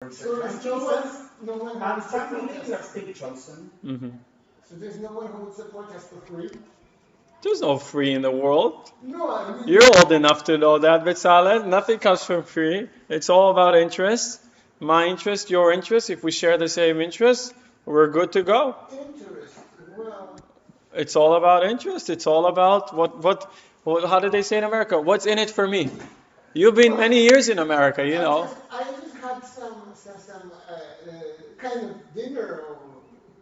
So there's no one who would support us. Mm-hmm. So there's no one who would support us for free? There's no free in the world. No, I mean, You're old enough to know that, Bezalel. Nothing comes for free. It's all about interest. My interest, your interest. If we share the same interest, we're good to go. interest. Well, It's all about interest. It's all about how did they say in America? What's in it for me? You've been many years in America, you know. I just had some kind of dinner or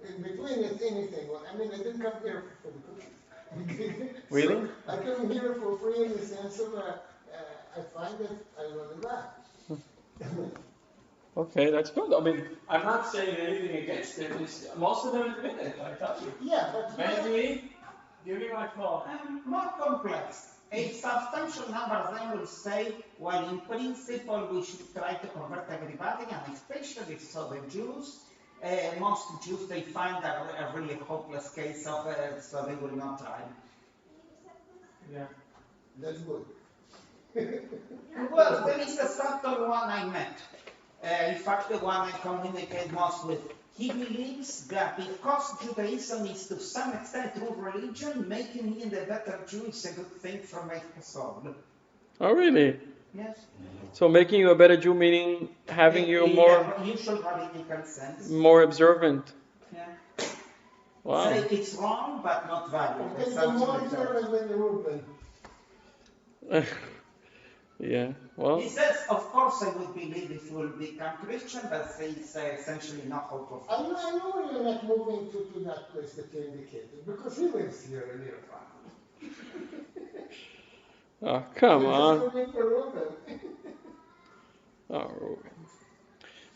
in between if anything. Well, I mean, I didn't come here for the cookies. Really? So I came here for free in the sense of I find that I learn that. Okay, that's good. I mean, I'm not saying anything against it. Most of them admit it, I tell you. Yeah, but Benji, give me my phone. More complex. A substantial number of them will say, well, in principle, we should try to convert everybody, and especially so the Jews. Most Jews, they find a really hopeless case of it, so they will not try. Yeah. that's good. Well, there is a subtle one I met. In fact, the one I communicate most with. He believes that because Judaism is to some extent true religion, making me the better Jew is a good thing from my soul. Oh, really? Yes. So making you a better Jew, meaning having you In more a usual rabbinical sense. more observant. Yeah. Wow. Say it's wrong, but not valid. Okay, the more observant than the Reuben. Yeah. Well. He says, of course, I would believe if you will become Christian, but it's essentially no hope of I know you're not moving to that place that you indicated because he lives here nearby. Oh, come You're on. just looking for Reuben. Oh, Ruben.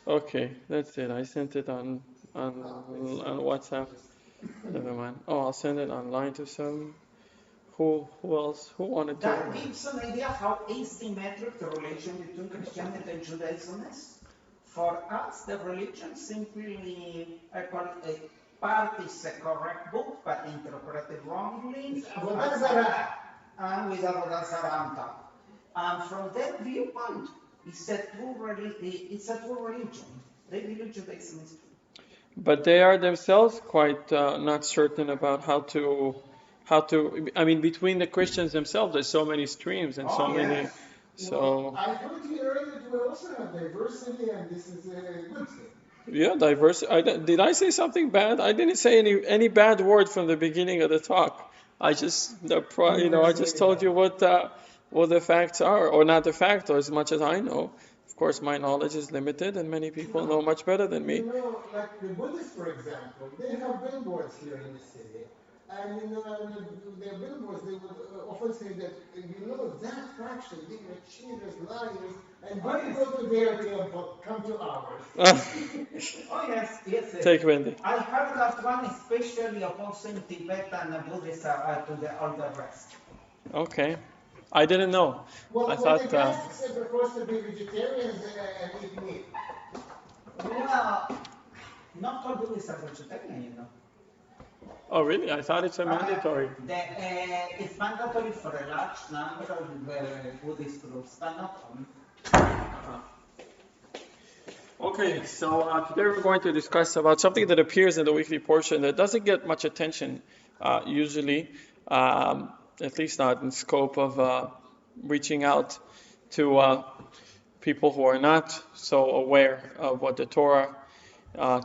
Okay, that's it. I sent it on WhatsApp. Never mind. Oh, I'll send it online to some. Who else? Who wanted That to? gives an idea how asymmetric the relation between Christianity and Judaism is. For us, the religion simply, I call it a part is a correct book, but interpreted wrongly, and with Avodah Zarah on top. And from that viewpoint, it's a true religion. They believe Judaism is true. But they are themselves quite not certain about how to. I mean, between the Christians themselves, there's so many streams and so many. So. Well, I heard you earlier that we also have diversity, and this is a good thing. Yeah, diverse. Did I say something bad? I didn't say any bad word from the beginning of the talk. I just I just told you what the facts are, or not the fact, or as much as I know. Of course, my knowledge is limited, and many people know much better than me. You know, like the Buddhists, for example, they have billboards here in the city. And in their billboards, they would often say that, that faction, they were cheaters, liars, and don't go to their temple, come to ours. Oh, yes. Take Wendy. I heard that one especially opposing Tibetan Buddhism to all the rest. Okay. I didn't know. Well, I thought. The Catholics are supposed to be vegetarians and eat meat. Well, not all Buddhists are vegetarian, you know. Oh, really? I thought it's a mandatory. It's mandatory for a large number of Buddhist groups, but not all. Okay, so today we're going to discuss about something that appears in the weekly portion that doesn't get much attention usually, at least not in scope of reaching out to people who are not so aware of what the Torah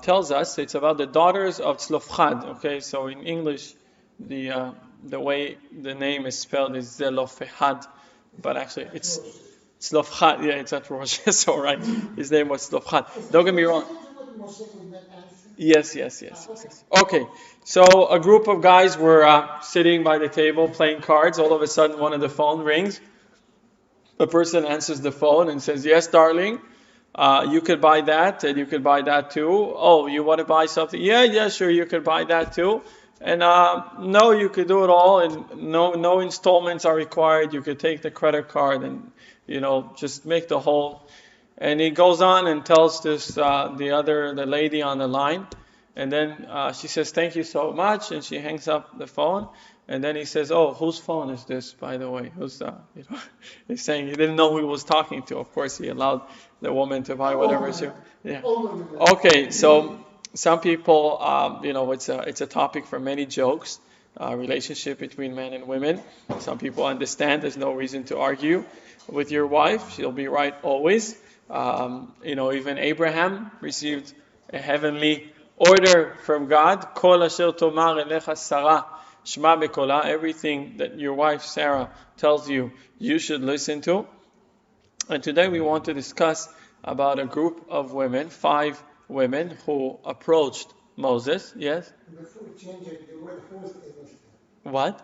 tells us. It's about the daughters of Zelophehad. Okay, so in English, the way the name is spelled is Zelophehad, but actually it's Zelophehad. Yeah, it's at Rosh. So right, his name was Zelophehad. Don't get me wrong. Yes. Okay, so a group of guys were sitting by the table playing cards. All of a sudden, one of the phone rings. The person answers the phone and says, "Yes, darling. You could buy that, and you could buy that too. Oh, you want to buy something? Yeah, sure, you could buy that too. And no, you could do it all, and no installments are required. You could take the credit card and just make the whole." And he goes on and tells this the lady on the line, and then she says, "Thank you so much," and she hangs up the phone. And then he says, "Oh, whose phone is this, by the way? Who's He's saying he didn't know who he was talking to. Of course, he allowed the woman to buy whatever she. Yeah. Okay, so some people, it's a topic for many jokes. Relationship between men and women. Some people understand. There's no reason to argue with your wife. She'll be right always. Even Abraham received a heavenly order from God. Kol asher tomar elecha Sarah shma bekola. Everything that your wife Sarah tells you, you should listen to. And today we want to discuss about a group of women, 5 women who approached Moses. Yes. Before you change it, the word whose is missing. What?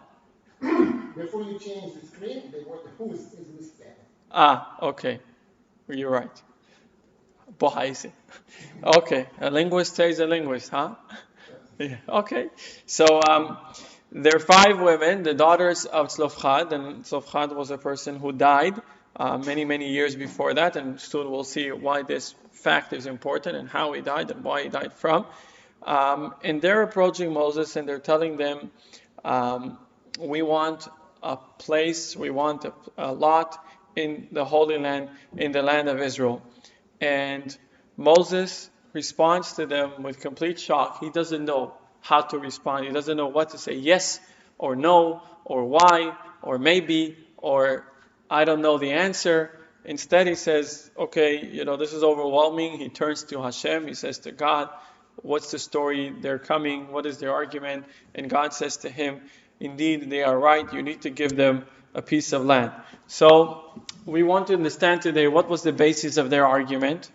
Before you change the screen, the word whose is missing. Okay. You're right. Bohaisi. Okay. A linguist says a linguist, huh? Yeah. Okay. So there are 5 women, the daughters of Zelophehad, and Zelophehad was a person who died many, many years before that, and soon we'll see why this fact is important and how he died and why he died from. And they're approaching Moses and they're telling them, we want a place, we want a lot in the Holy Land, in the land of Israel. And Moses responds to them with complete shock. He doesn't know how to respond. He doesn't know what to say, yes or no, or why, or maybe, or I don't know the answer. Instead, he says, okay, this is overwhelming. He turns to Hashem. He says to God, what's the story? They're coming. What is their argument? And God says to him, indeed, they are right. You need to give them a piece of land. So we want to understand today what was the basis of their argument.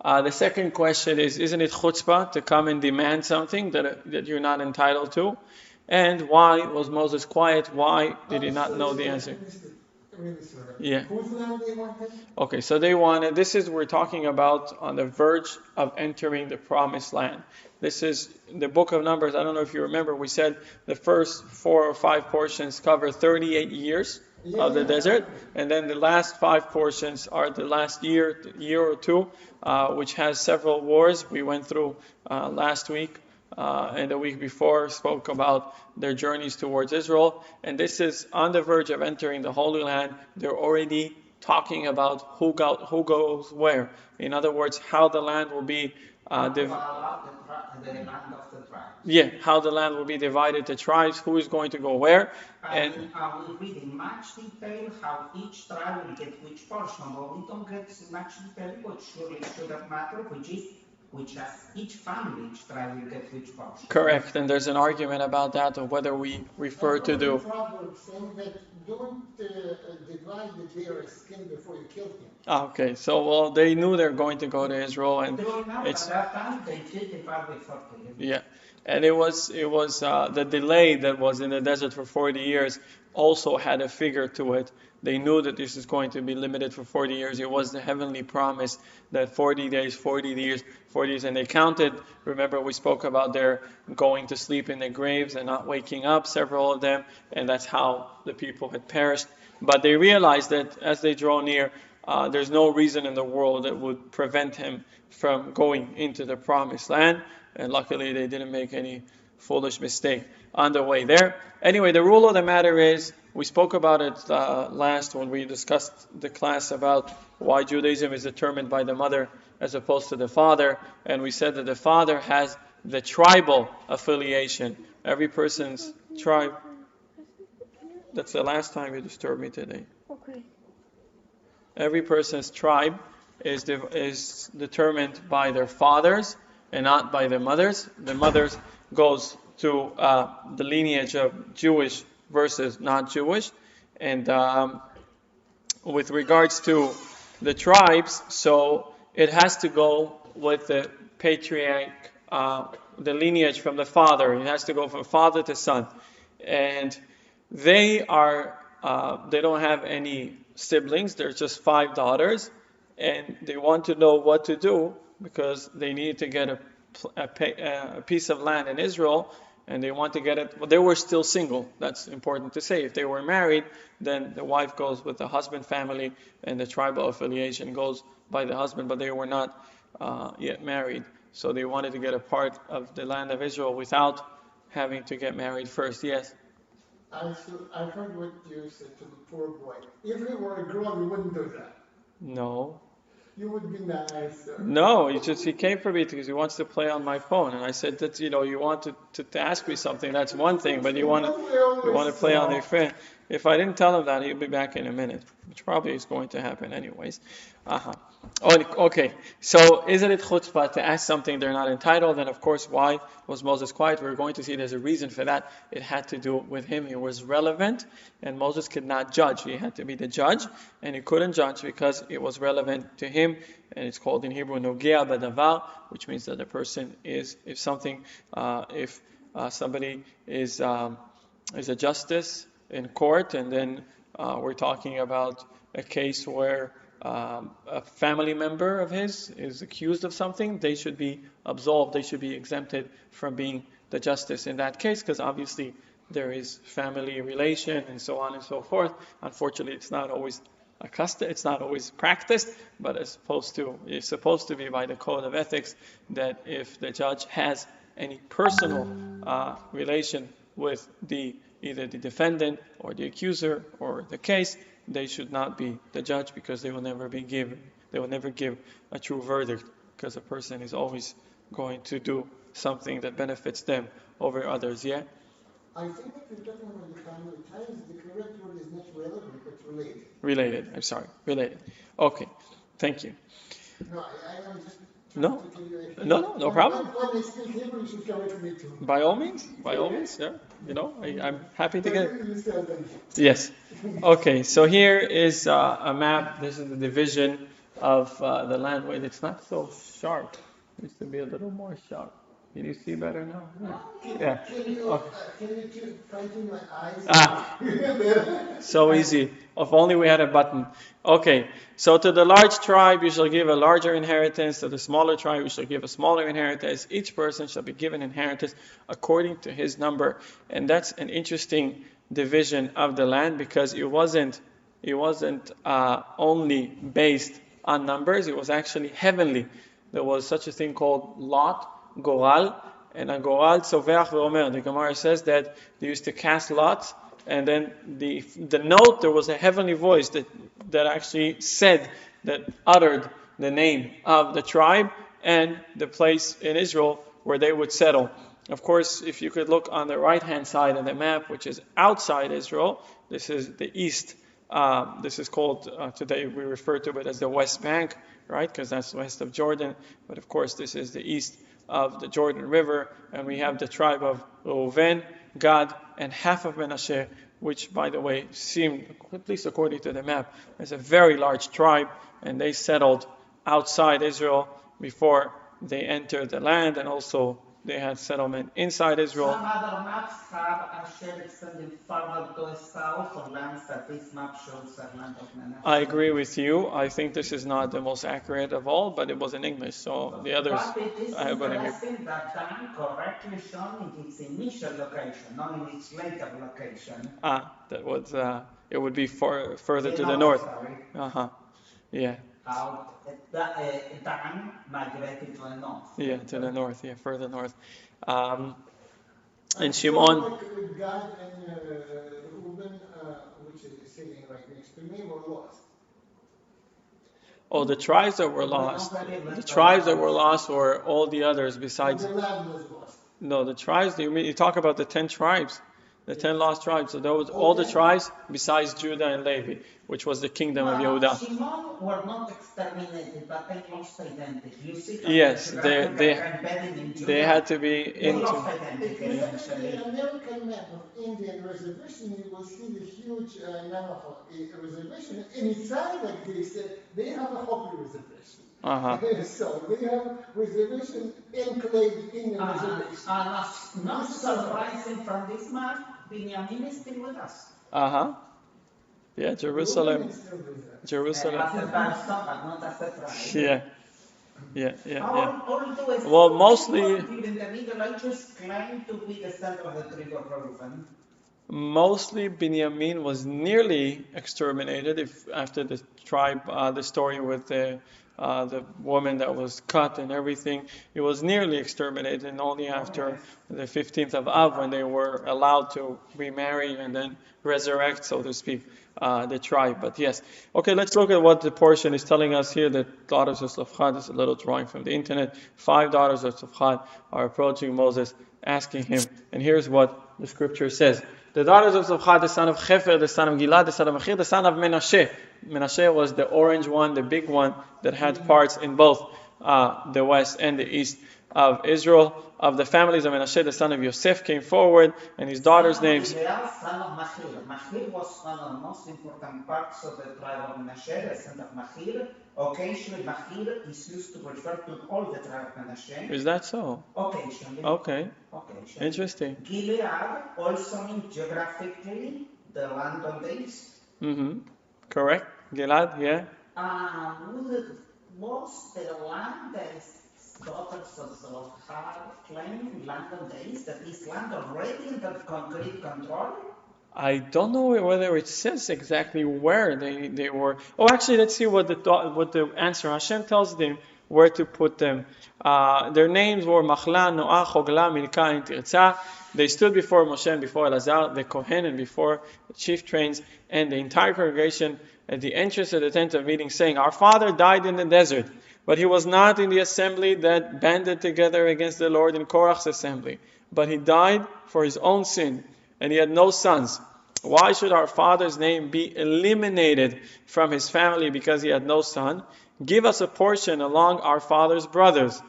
The second question is, isn't it chutzpah to come and demand something that you're not entitled to? And why was Moses quiet? Why did he not know the answer? Yeah. Whose land they wanted? Okay, so we're talking about on the verge of entering the promised land. This is the book of Numbers. I don't know if you remember, we said the first 4 or 5 portions cover 38 years of the desert, and then the last 5 portions are the last year or two, which has several wars. We went through last week and the week before, spoke about their journeys towards Israel, and this is on the verge of entering the Holy Land. They're already talking about who goes where. In other words, how the land will be how the land will be divided to tribes, who is going to go where. And we read in much detail how each tribe will get which portion, but we don't get much detail, but surely it should have mattered, which has each family, each tribe will get which portion. Correct, and there's an argument about that, of whether we refer to the Proverbs saying that don't divide their skin before you kill him. Okay, so they knew they're going to go to Israel, and it's at that time they did divide before killing. Yeah, and it was the delay that was in the desert for 40 years also had a figure to it. They knew that this is going to be limited for 40 years. It was the heavenly promise that 40 days, 40 years, 40 years, and they counted. Remember, we spoke about their going to sleep in their graves and not waking up, several of them, and that's how the people had perished. But they realized that as they draw near, there's no reason in the world that would prevent him from going into the promised land. And luckily, they didn't make any foolish mistake on the way there. Anyway, the rule of the matter is, we spoke about it last when we discussed the class about why Judaism is determined by the mother as opposed to the father. And we said that the father has the tribal affiliation. Every person's tribe. That's the last time you disturbed me today. Okay. Every person's tribe is determined by their fathers and not by their mothers. The mothers goes to the lineage of Jewish versus not Jewish. And with regards to the tribes, so it has to go with the patriarch, the lineage from the father. It has to go from father to son. And they don't have any siblings. There's just 5 daughters. And they want to know what to do because they need to get a piece of land in Israel, and they want to get it. Well, they were still single. That's important to say. If they were married, then the wife goes with the husband family, and the tribal affiliation goes by the husband, but they were not yet married. So they wanted to get a part of the land of Israel without having to get married first. Yes? I heard what you said to the poor boy. If he were a girl, you wouldn't do that. No. You would be nicer. No, he came for me because he wants to play on my phone, and I said that you want to ask me something, that's one thing, but you want to play on your phone. If I didn't tell him that, he'll be back in a minute, which probably is going to happen anyways. Oh, okay. So is it chutzpah to ask something they're not entitled? And of course, why was Moses quiet? We're going to see there's a reason for that. It had to do with him. He was relevant, and Moses could not judge. He had to be the judge, and he couldn't judge because it was relevant to him. And it's called in Hebrew nogea badavar, which means that the person is, if somebody is a justice in court, and then we're talking about a case where a family member of his is accused of something, they should be absolved, they should be exempted from being the justice in that case, because obviously there is family relation and so on and so forth. Unfortunately, it's not always a custom, it's not always practiced, but it's supposed to be by the code of ethics that if the judge has any personal relation with either the defendant or the accuser or the case, they should not be the judge, because they will never give a true verdict, because a person is always going to do something that benefits them over others. Yeah? I think if you're talking about the family ties, the correct word is not relevant, but related. Related, I'm sorry, related. Okay, thank you. No, I am just... No problem. When I speak Hebrew, you should correct me too. By all means, yeah. I'm happy to get it. Yes. Okay, so here is a map. This is the division of the land. Wait, it's not so sharp. It used to be a little more sharp. Can you see better now? Yeah. Can you frighten my eyes? So easy. If only we had a button. Okay, so to the large tribe you shall give a larger inheritance. To the smaller tribe you shall give a smaller inheritance. Each person shall be given inheritance according to his number. And that's an interesting division of the land, because it wasn't only based on numbers. It was actually heavenly. There was such a thing called Lot, Goral, and a Goral Tzoveach Ve'omer. The Gemara says that they used to cast lots, and then the note, there was a heavenly voice that actually uttered the name of the tribe and the place in Israel where they would settle. Of course, if you could look on the right-hand side of the map, which is outside Israel, this is the east. This is called, today we refer to it as the West Bank, right? Because that's west of Jordan. But of course, this is the east of the Jordan River. And we have the tribe of Reuven, Gad, and half of Menashe, which, by the way, seemed, at least according to the map, as a very large tribe. And they settled outside Israel before they entered the land, and also they had settlement inside Israel. Some other maps have Asher extending further to the south or lands that this map shows the land of Manasseh. I agree with you. I think this is not the most accurate of all, but it was in English, so the others. But it is interesting that Dan correctly shown in its initial location, not in its later location. That was it would be further to the north. Yeah. Dan migrated to the north. Yeah, to the north. Yeah, further north. And Shimon. God and Reuben, which is sitting right next to me, were lost. Oh, the tribes that were lost. The tribes that were lost were all the others besides. The land was lost. No, the tribes. You talk about the 10 tribes. The 10 lost tribes. So there was all the tribes besides Judah and Levi, which was the kingdom of Yehuda. Shimon were not exterminated, but they lost identity. You see, yes, they had to be into. If you look at the American map of Indian reservation, you will see the huge Navajo reservation. Inside, like they said, they have a Hopi reservation. So they have reservation enclave in the reservation. Not surprising from this map, Binyamin is still with us. Yeah, Jerusalem. Yeah. Well, mostly. During the Middle Ages, claimed to be the center of the tribe of Reuben. Mostly, Binyamin was nearly exterminated after the tribe, the story with the woman that was cut and everything. It was nearly exterminated, and only after the 15th of Av, when they were allowed to remarry and then resurrect, so to speak, the tribe. But yes. Okay, let's look at what the portion is telling us here. The daughters of Zelophehad, is a little drawing from the internet. 5 daughters of Zelophehad are approaching Moses, asking him, and here's what the scripture says. The daughters of Zelophehad, the son of Hefer, the son of Gilad, the son of Machir, the son of Menashe. Menashe was the orange one, the big one that had parts in both the west and the east of Israel. Of the families of Menashe, the son of Yosef came forward, and his daughters' names. Son of Machir. Machir was one of the most important parts of the tribe of Menashe, the son of Machir. Occasionally, Machir is used to refer to all the tribe of Menashe. Is that so? Occasionally. Okay. Interesting. Gilead also means geographically the land on the east. Correct. Gilad, yeah. Was the land that is Daughters of Zelophehad claiming land on the east, that is land already under concrete control? I don't know whether it says exactly where they were. Oh, actually, let's see what the answer. Hashem tells them where to put them. Their names were Machla, Noah, Chogla, Milka, and Tirza. They stood before Moshe and before Elazar, the Kohen, and before the chief trains, and the entire congregation at the entrance of the tent of meeting, saying, Our father died in the desert, but he was not in the assembly that banded together against the Lord in Korach's assembly. But he died for his own sin, and he had no sons. Why should our father's name be eliminated from his family because he had no son? Give us a portion along our father's brothers.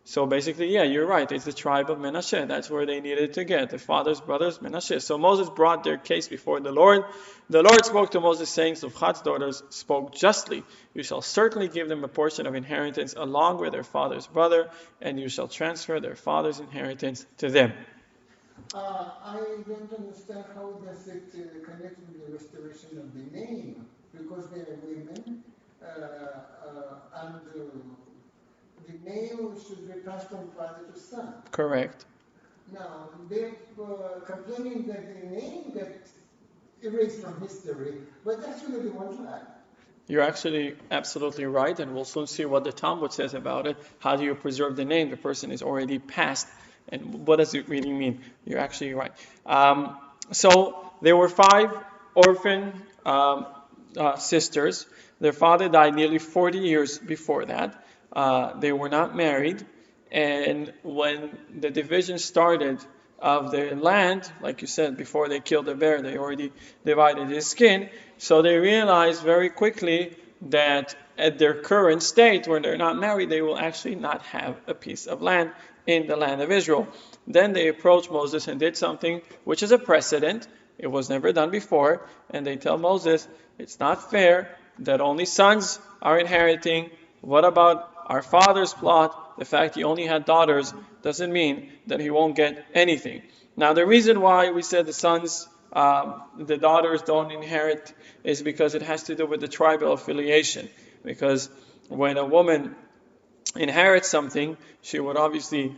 So basically, yeah, you're right. It's the tribe of Menashe. That's where they needed to get. The father's brothers, Menashe. So Moses brought their case before the Lord. The Lord spoke to Moses, saying, Zelophehad's daughters spoke justly. You shall certainly give them a portion of inheritance along with their father's brother, and you shall transfer their father's inheritance to them. I don't understand how does it connect with the restoration of the name, because they are women, and the name should be passed from father to son. Correct. Now, they're complaining that the name got erased from history, but actually they want to add. You're actually absolutely right, and we'll soon see what the Talmud says about it. How do you preserve the name? The person is already passed, and what does it really mean? You're actually right. So there were 5 orphan sisters. Their father died nearly 40 years before that. They were not married, and when the division started of the land, like you said, before they killed the bear, they already divided his skin. So they realized very quickly that at their current state, when they're not married, they will actually not have a piece of land in the land of Israel. Then they approached Moses and did something which is a precedent. It was never done before. And they tell Moses, it's not fair that only sons are inheriting. What about our father's plot? The fact he only had daughters doesn't mean that he won't get anything. Now, the reason why we said the daughters don't inherit is because it has to do with the tribal affiliation. Because when a woman inherits something, she would obviously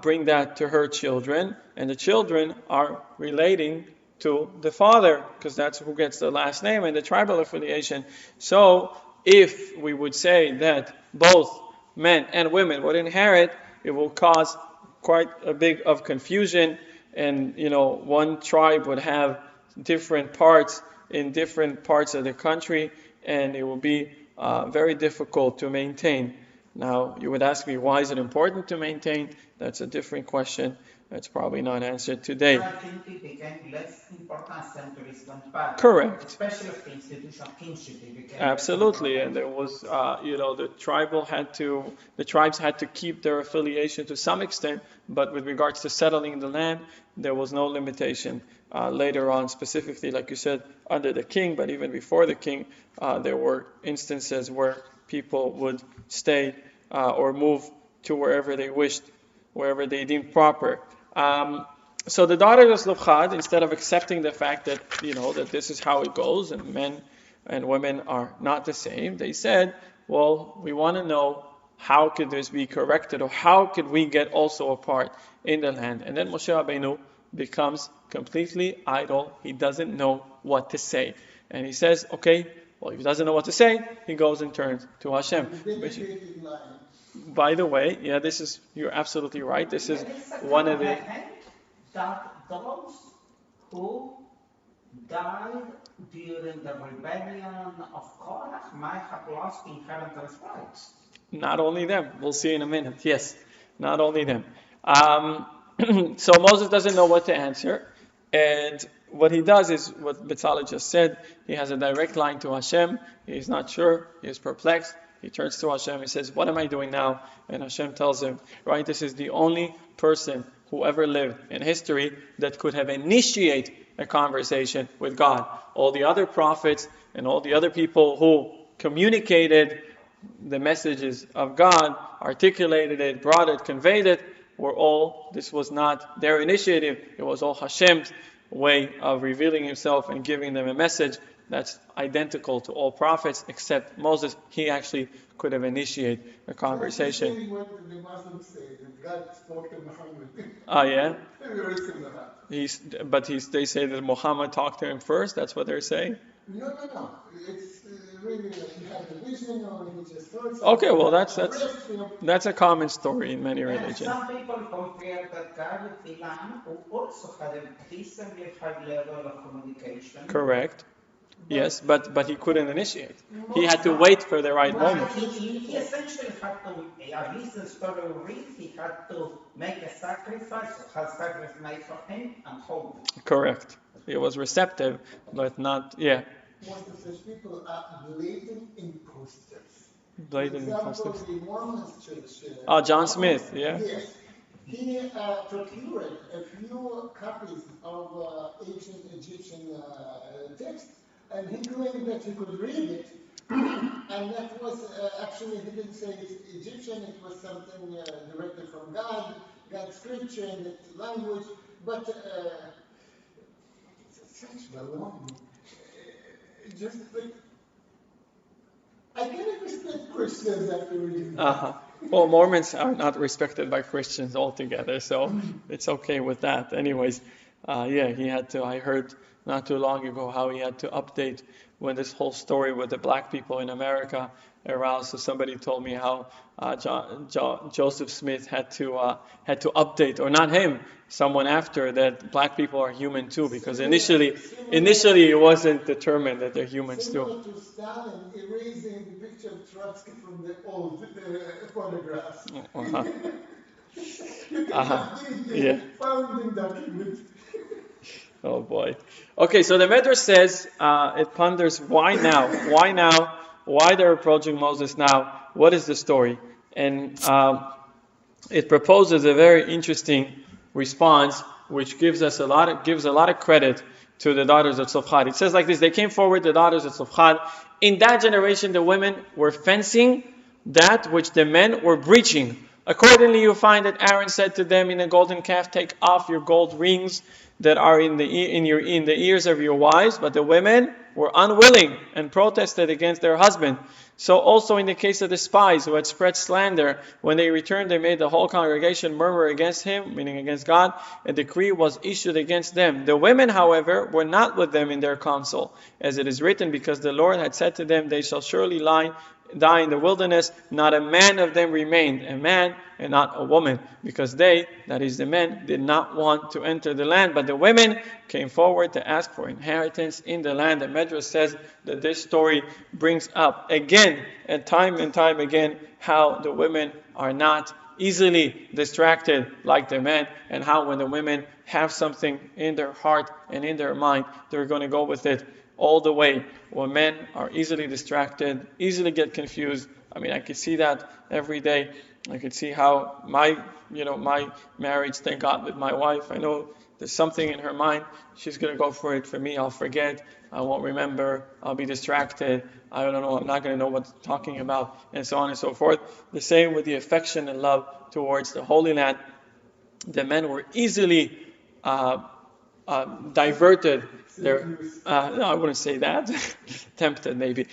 bring that to her children, and the children are relating to the father, because that's who gets the last name and the tribal affiliation. So if we would say that both men and women would inherit, it will cause quite a big of confusion, and one tribe would have different parts in different parts of the country, and it will be very difficult to maintain. Now, you would ask me, why is it important to maintain? That's a different question. That's probably not answered today. I think it became less important centuries went by. Correct. Especially if the institution of kingship became absolutely, and there was, the tribes had to keep their affiliation to some extent, but with regards to settling the land, there was no limitation. Later on, specifically, like you said, under the king, but even before the king, there were instances where people would stay or move to wherever they wished, wherever they deemed proper. So the daughters of Zelophehad, instead of accepting the fact that that this is how it goes and men and women are not the same, they said, well, we want to know how could this be corrected, or how could we get also a part in the land. And then Moshe Rabbeinu becomes completely idle. He doesn't know what to say, and he says, okay, Well, if he doesn't know what to say, he goes and turns to Hashem. Dedicated line. By the way, you're absolutely right. This is There is a one kind of of a the hint that those who died during the rebellion of Korah might have lost inheritance rights. not only them. We'll see in a minute. Yes, not only them. So Moses doesn't know what to answer, and what he does is what Bezalel just said. He has a direct line to Hashem. He's not sure. He is perplexed. He turns to Hashem. He says, "What am I doing now?" And Hashem tells him, "Right, this is the only person who ever lived in history that could have initiated a conversation with God. All the other prophets and all the other people who communicated the messages of God, articulated it, brought it, conveyed it, this was not their initiative. It was all Hashem's way of revealing himself and giving them a message that's identical to all prophets except Moses. He actually could have initiated a conversation." That's what the Muslims say, that God spoke to Muhammad. Oh yeah? Very similar. They say that Muhammad talked to him first. That's what they're saying. No. It's really he had a vision or he just thought. Okay, well that's a common story in many And religions. some people compare that guy with Ilan, who also had a decently high level of communication. Correct. Yes, but he couldn't initiate. He had to wait for the right Well, moment. he essentially had to, at least the story reads, he had to make a sacrifice, have sacrifice made for him, and hold it. Correct. He was receptive, but not, yeah. Most of such people are blatant imposters. Blatant For example, imposters. the Mormons church. John Smith, yeah. Yes. He procured a few copies of ancient Egyptian text, and he claimed that he could read it. And that was actually, he didn't say it's Egyptian, it was something directly from God's scripture in that language. But it's such baloney. Just like, I cannot respect Christians after reading that. Well, Mormons are not respected by Christians altogether, so it's okay with that. Anyways, he had to, I heard not too long ago how he had to update when this whole story with the black people in America aroused. So somebody told me how Joseph Smith had to update, or not him, someone after, that black people are human too, because initially it wasn't determined that they're humans Similar too. to Stalin erasing the picture of Trotsky from the old photographs. Yeah. Founding document. Oh boy. Okay, so the Medrash says, it ponders why now? Why they're approaching Moses now? What is the story? And it proposes a very interesting response, which gives a lot of credit to the daughters of Zelophehad. It says like this: they came forward, the daughters of Zelophehad. In that generation, the women were fencing that which the men were breaching. Accordingly, you find that Aaron said to them in a golden calf, "Take off your gold rings that are in the ears of your wives." But the women were unwilling and protested against their husband. So also in the case of the spies who had spread slander, when they returned, they made the whole congregation murmur against him, meaning against God. A decree was issued against them. The women, however, were not with them in their counsel, as it is written, because the Lord had said to them, "They shall surely die in the wilderness. Not a man of them remained, a man and not a woman, because they," that is the men, "did not want to enter the land. But the women came forward to ask for inheritance in the land." The Medrash says that this story brings up again and time again how the women are not easily distracted like the men, and how when the women have something in their heart and in their mind, they're going to go with it all the way. When men are easily distracted, easily get confused. I mean, I could see that every day. I could see how my marriage, thank God, with my wife, I know there's something in her mind. She's going to go for it. For me, I'll forget. I won't remember. I'll be distracted. I don't know. I'm not going to know what I'm talking about, and so on and so forth. The same with the affection and love towards the Holy Land. The men were easily diverted their. No, I wouldn't say that. Tempted, maybe.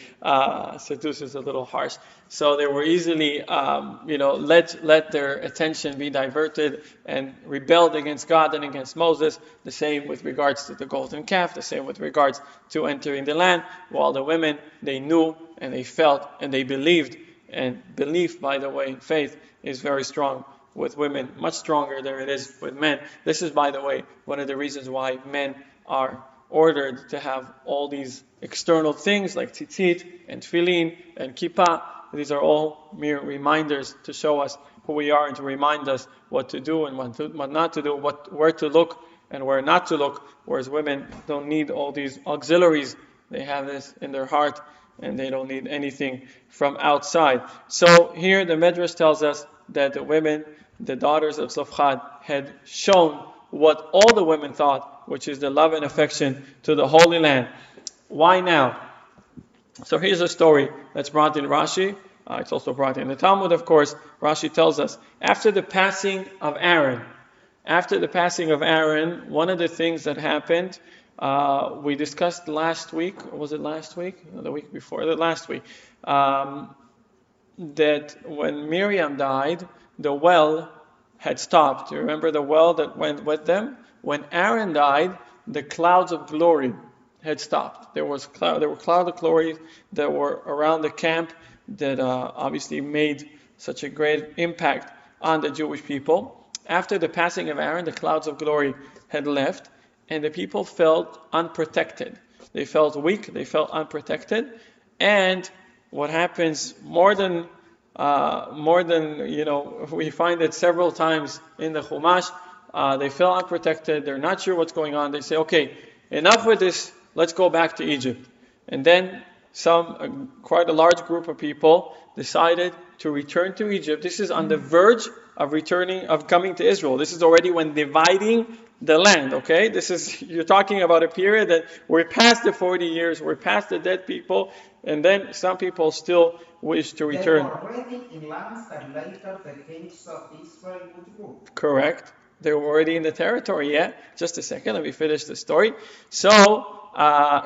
Seduce is a little harsh. So they were easily, let their attention be diverted and rebelled against God and against Moses. The same with regards to the golden calf. The same with regards to entering the land. While the women, they knew and they felt and they believed. And belief, by the way, faith is very strong with women, much stronger than it is with men. This is, by the way, one of the reasons why men are ordered to have all these external things like tzitzit and tefillin and kippah. These are all mere reminders to show us who we are and to remind us what to do and what not to do, where to look and where not to look. Whereas women don't need all these auxiliaries. They have this in their heart and they don't need anything from outside. So here the Medrash tells us that the women, the daughters of Zelophehad, had shown what all the women thought, which is the love and affection to the Holy Land. Why now? So here's a story that's brought in Rashi. It's also brought in the Talmud, of course. Rashi tells us, after the passing of Aaron, one of the things that happened, we discussed last week, was it last week? No, the week before, last week, that when Miriam died, the well had stopped. You remember the well that went with them? When Aaron died, the clouds of glory had stopped. There were clouds of glory that were around the camp that obviously made such a great impact on the Jewish people. After the passing of Aaron, the clouds of glory had left, and the people felt unprotected. They felt weak, they felt unprotected, and what happens more than we find it several times in the Chumash. They feel unprotected. They're not sure what's going on. They say, okay, enough with this. Let's go back to Egypt. And then quite a large group of people decided to return to Egypt. This is on the verge of coming to Israel. This is already when dividing the land, okay? You're talking about a period that we're past the 40 years, we're past the dead people, and then some people still wish to return. They were already in lands that later the kings of Israel would rule. Correct. They were already in the territory. Yeah. Just a second. Let me finish the story. So,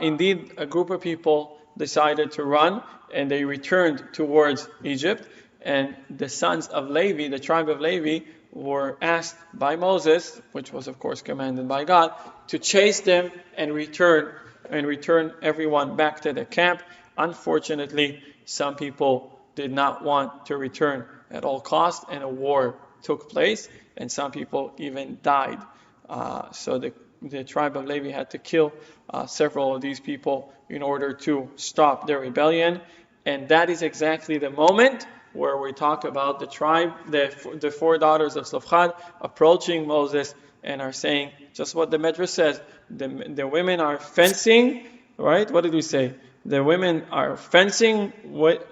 indeed, a group of people decided to run and they returned towards Egypt. And the sons of Levi, the tribe of Levi, were asked by Moses, which was of course commanded by God, to chase them and return everyone back to the camp. Unfortunately, some people did not want to return at all costs, and a war took place, and some people even died. So the tribe of Levi had to kill several of these people in order to stop their rebellion. And that is exactly the moment where we talk about the tribe, the four daughters of Zelophehad approaching Moses and are saying just what the Medrash says. The women are fencing, right? What did we say? The women are fencing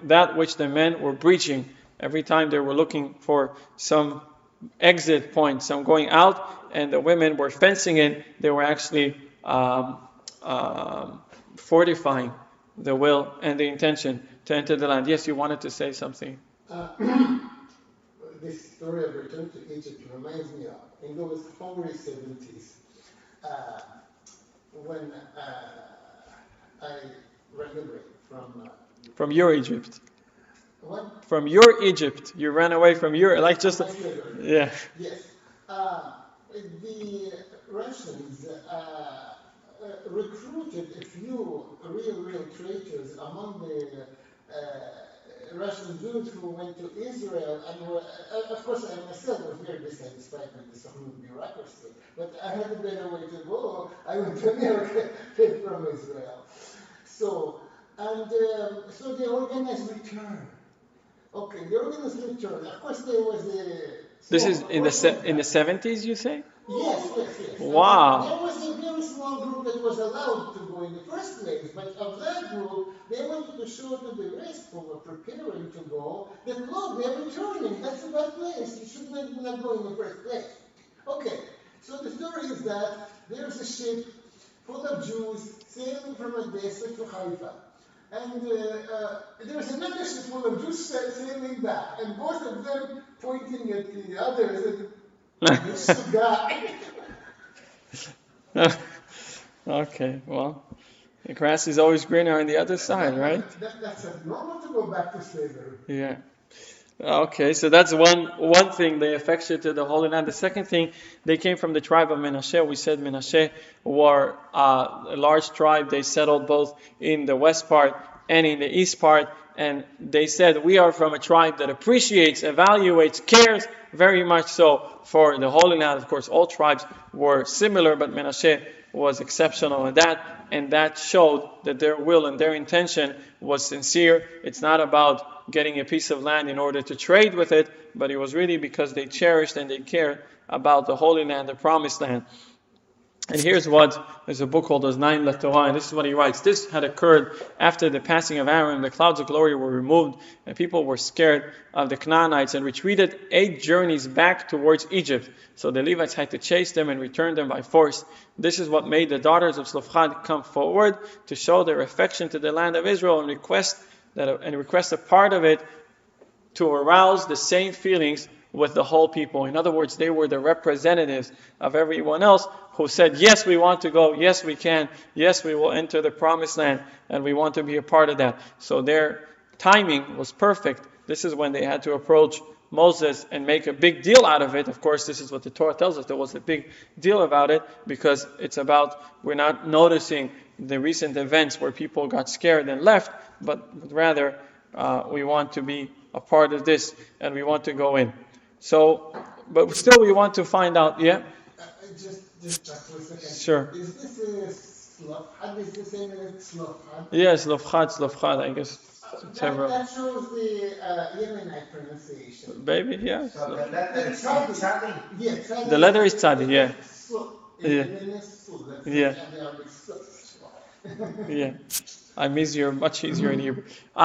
that which the men were breaching. Every time they were looking for some exit point, some going out, and the women were fencing it, they were actually fortifying the will and the intention to enter the land. Yes, you wanted to say something. This story of return to Egypt reminds me of, in those hungry 70s, when I ran away from your Egypt. What? From your Egypt. You ran away from your, yeah. Yes. The Russians recruited a few real traitors among the Russian Jews who went to Israel and were, of course, I myself was very dissatisfied with the Soviet bureaucracy, but I had a better way to go. I went to America from Israel. So they organized return. Okay, the organized return. Of course, there was a... This is in the 70s, you say? Yes. Wow. There was a very small group that was allowed to go in the first place, but of that group, they wanted to show to the rest who were preparing to go that, look, they're returning. That's a bad place. You should not go in the first place. Okay, so the story is that there's a ship full of Jews sailing from Odessa to Haifa. And there's another ship full of Jews sailing back, and both of them pointing at the others. This guy. Okay, well, the grass is always greener on the other side, right? That's it. No one to go back to slavery. Yeah. Okay, so that's one thing, they affected to the Holy Land. The second thing, they came from the tribe of Menashe. We said Menashe were a large tribe. They settled both in the west part and in the east part. And they said, we are from a tribe that appreciates, evaluates, cares very much so for the Holy Land. Of course, all tribes were similar, but Menashe was exceptional in that. And that showed that their will and their intention was sincere. It's not about getting a piece of land in order to trade with it, but it was really because they cherished and they cared about the Holy Land, the Promised Land. And here's there's a book called Oznaim LaTorah, and this is what he writes. This had occurred after the passing of Aaron. The clouds of glory were removed, and people were scared of the Canaanites and retreated 8 journeys back towards Egypt. So the Levites had to chase them and return them by force. This is what made the daughters of Zelophehad come forward to show their affection to the land of Israel and request a part of it to arouse the same feelings with the whole people. In other words, they were the representatives of everyone else who said, yes, we want to go, yes, we can, yes, we will enter the Promised Land, and we want to be a part of that. So their timing was perfect. This is when they had to approach Moses and make a big deal out of it. Of course, this is what the Torah tells us. There was a big deal about it because it's about, we're not noticing the recent events where people got scared and left, but rather we want to be a part of this and we want to go in. So, but still we want to find out, yeah? Just back for a second. Sure. Is this Zelophehad? Is the same as Zelophehad? Yes, Zelophehad, I guess. Several. That shows the Yemenite pronunciation. Baby, yeah. So the letter is Tzadi. Yeah, Tzadi. The letter is Tzadi, yeah. Yeah. Yeah. I'm easier, much easier in Hebrew.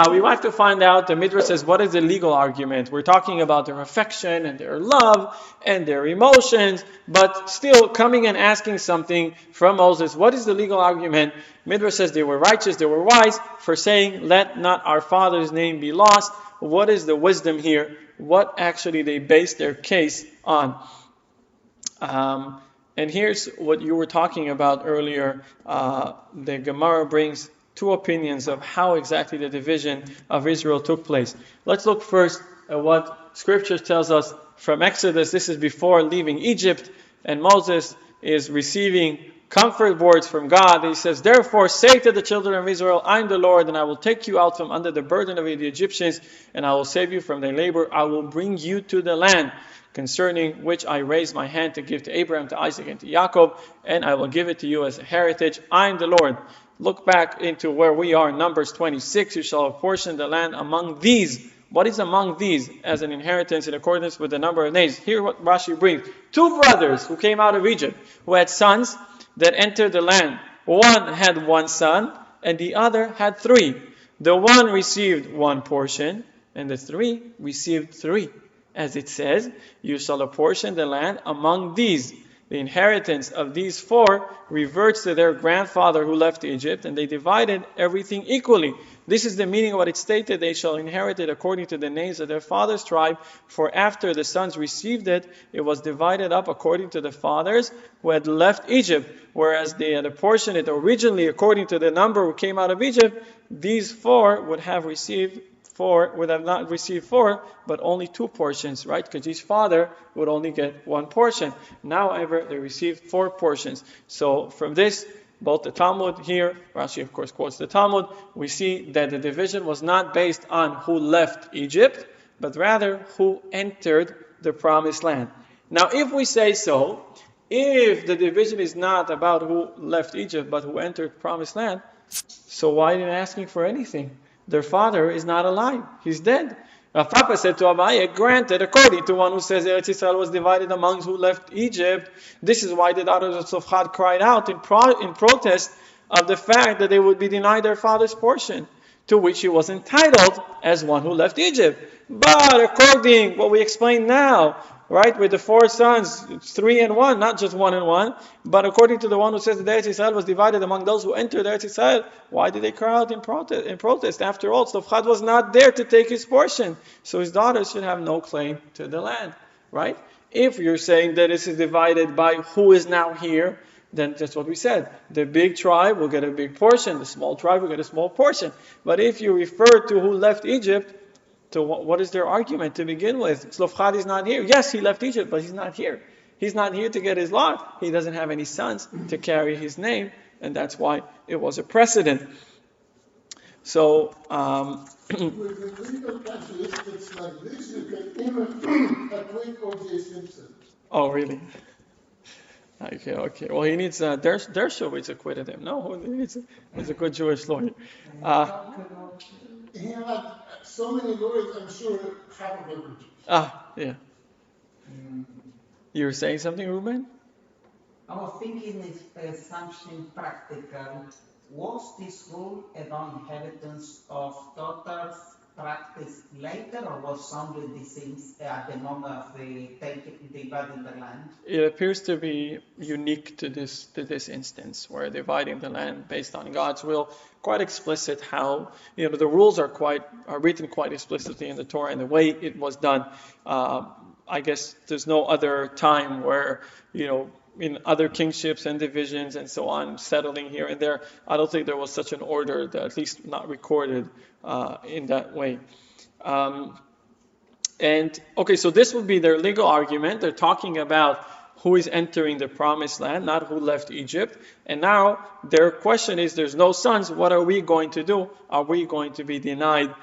We want to find out, the Midrash says, what is the legal argument? We're talking about their affection and their love and their emotions, but still coming and asking something from Moses. What is the legal argument? Midrash says they were righteous, they were wise for saying, let not our father's name be lost. What is the wisdom here? What actually they based their case on? And here's what you were talking about earlier. The Gemara brings 2 opinions of how exactly the division of Israel took place. Let's look first at what Scripture tells us from Exodus. This is before leaving Egypt, and Moses is receiving comfort words from God. He says, therefore say to the children of Israel, I am the Lord, and I will take you out from under the burden of the Egyptians, and I will save you from their labor. I will bring you to the land concerning which I raised my hand to give to Abraham, to Isaac, and to Jacob, and I will give it to you as a heritage. I am the Lord. Look back into where we are in Numbers 26. You shall apportion the land among these. What is among these as an inheritance in accordance with the number of names? Here what Rashi brings. 2 brothers who came out of Egypt, who had sons that entered the land. One had 1 son, and the other had 3. The one received 1 portion, and the 3 received 3. As it says, you shall apportion the land among these. The inheritance of these 4 reverts to their grandfather who left Egypt, and they divided everything equally. This is the meaning of what it stated, they shall inherit it according to the names of their father's tribe, for after the sons received it, it was divided up according to the fathers who had left Egypt, whereas they had apportioned it originally according to the number who came out of Egypt. These 4 would have not received 4, but only 2 portions, right? Because each father would only get 1 portion. Now, however, they received 4 portions. So from this, both the Talmud here, Rashi of course quotes the Talmud, we see that the division was not based on who left Egypt, but rather who entered the Promised Land. Now, if we say so, if the division is not about who left Egypt, but who entered Promised Land, so why are they asking for anything? Their father is not alive. He's dead. Papa said to Abaye, granted, according to one who says Eretz Yisrael was divided among who left Egypt. This is why the daughters of Zelophehad cried out in protest of the fact that they would be denied their father's portion, to which he was entitled as one who left Egypt. But according what we explained now, right, with the 4 sons, it's 3 and 1, not just 1 and 1. But according to the one who says that Eretz Yisrael was divided among those who entered Eretz Yisrael, why did they cry out in protest? After all, Zelophehad was not there to take his portion, so his daughters should have no claim to the land, right? If you're saying that this is divided by who is now here, then that's what we said. The big tribe will get a big portion, the small tribe will get a small portion. But if you refer to who left Egypt, to what is their argument to begin with? Zelophehad is not here. Yes, he left Egypt, but he's not here. He's not here to get his lot. He doesn't have any sons to carry his name, and that's why it was a precedent. So, with the legal casuistics like this, you can even acquit O.J. Simpson. Oh, really? Okay. Well, he needs Dershowitz acquitted him. No, he's a good Jewish lawyer. He had so many lawyers, I'm sure half of them were Jews. Yeah. You were saying something, Ruben? I was thinking if something practical. Was this rule about inheritance of daughters practiced later, or was only this at the moment of the dividing the land? It appears to be unique to this instance, where dividing the land based on God's will, quite explicit. How the rules are written quite explicitly in the Torah, and the way it was done. I guess there's no other time where in other kingships and divisions and so on, settling here and there, I don't think there was such an order, that at least not recorded in that way. So this would be their legal argument. They're talking about who is entering the promised land, not who left Egypt. And now their question is, there's no sons, what are we going to do? Are we going to be denied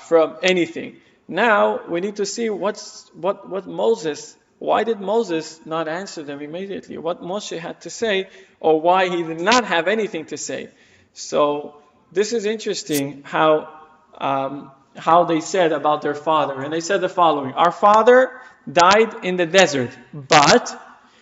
from anything? Now we need to see why did Moses not answer them immediately? What Moshe had to say, or why he did not have anything to say. So this is interesting how they said about their father. And they said the following: our father died in the desert, but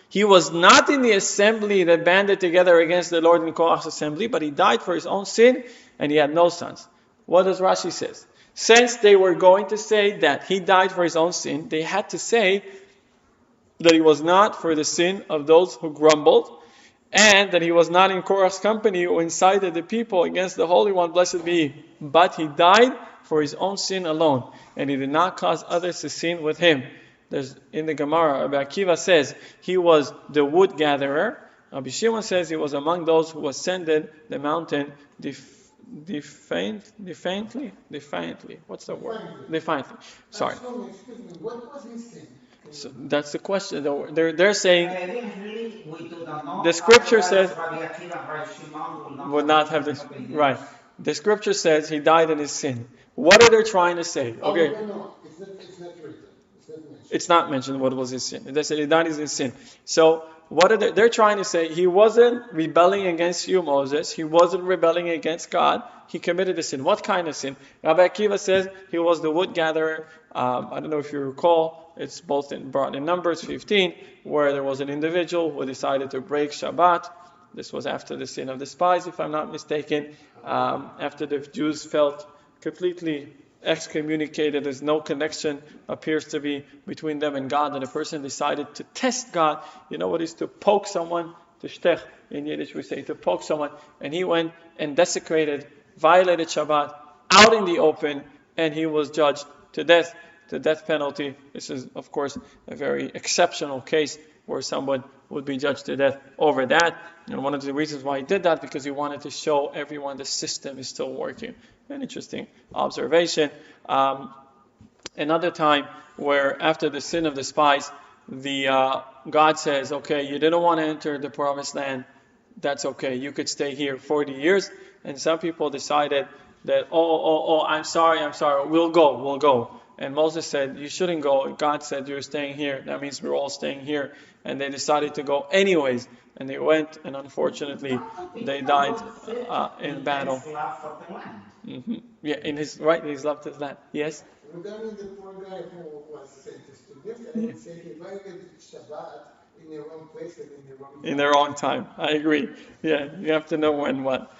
he was not in the assembly that banded together against the Lord in Korach's assembly, but he died for his own sin, and he had no sons. What does Rashi say? Since they were going to say that he died for his own sin, they had to say that he was not for the sin of those who grumbled, and that he was not in Korach's company who incited the people against the Holy One, blessed be he. But he died for his own sin alone, and he did not cause others to sin with him. In the Gemara, Rabbi Akiva says he was the wood gatherer. Rabbi Shimon says he was among those who ascended the mountain defiantly. What's the word? Defiantly. Sorry. Excuse me, what was his sin? So that's the question. They're saying the scripture says would not have this right. The scripture says he died in his sin. What are they trying to say? Okay, No, it's not written. it's not mentioned what was his sin. They said he died in his sin. So what are they're trying to say? He wasn't rebelling against you, Moses. He wasn't rebelling against God. He committed a sin. What kind of sin? Rabbi Akiva says he was the wood gatherer. I don't know if you recall. It's brought in Numbers 15, where there was an individual who decided to break Shabbat. This was after the sin of the spies, if I'm not mistaken. After the Jews felt completely excommunicated, there's no connection appears to be between them and God, and a person decided to test God. You know what is to poke someone? To shtech, in Yiddish we say to poke someone. And he went and desecrated, violated Shabbat out in the open, and he was judged to death. The death penalty. This is, of course, a very exceptional case where someone would be judged to death over that. And one of the reasons why he did that, because he wanted to show everyone the system is still working. An interesting observation. Another time where after the sin of the spies, God says, okay, you didn't want to enter the promised land. That's okay. You could stay here 40 years. And some people decided that, I'm sorry. We'll go. And Moses said, you shouldn't go. God said, you're staying here. That means we're all staying here. And they decided to go anyways. And they went, and unfortunately, they died in battle. Mm-hmm. Yeah, in his love to the land. Yes? Regarding the poor guy who was sentenced to death, I would say he violated Shabbat in the wrong place and in the wrong time. In the wrong time. I agree. Yeah, you have to know when what.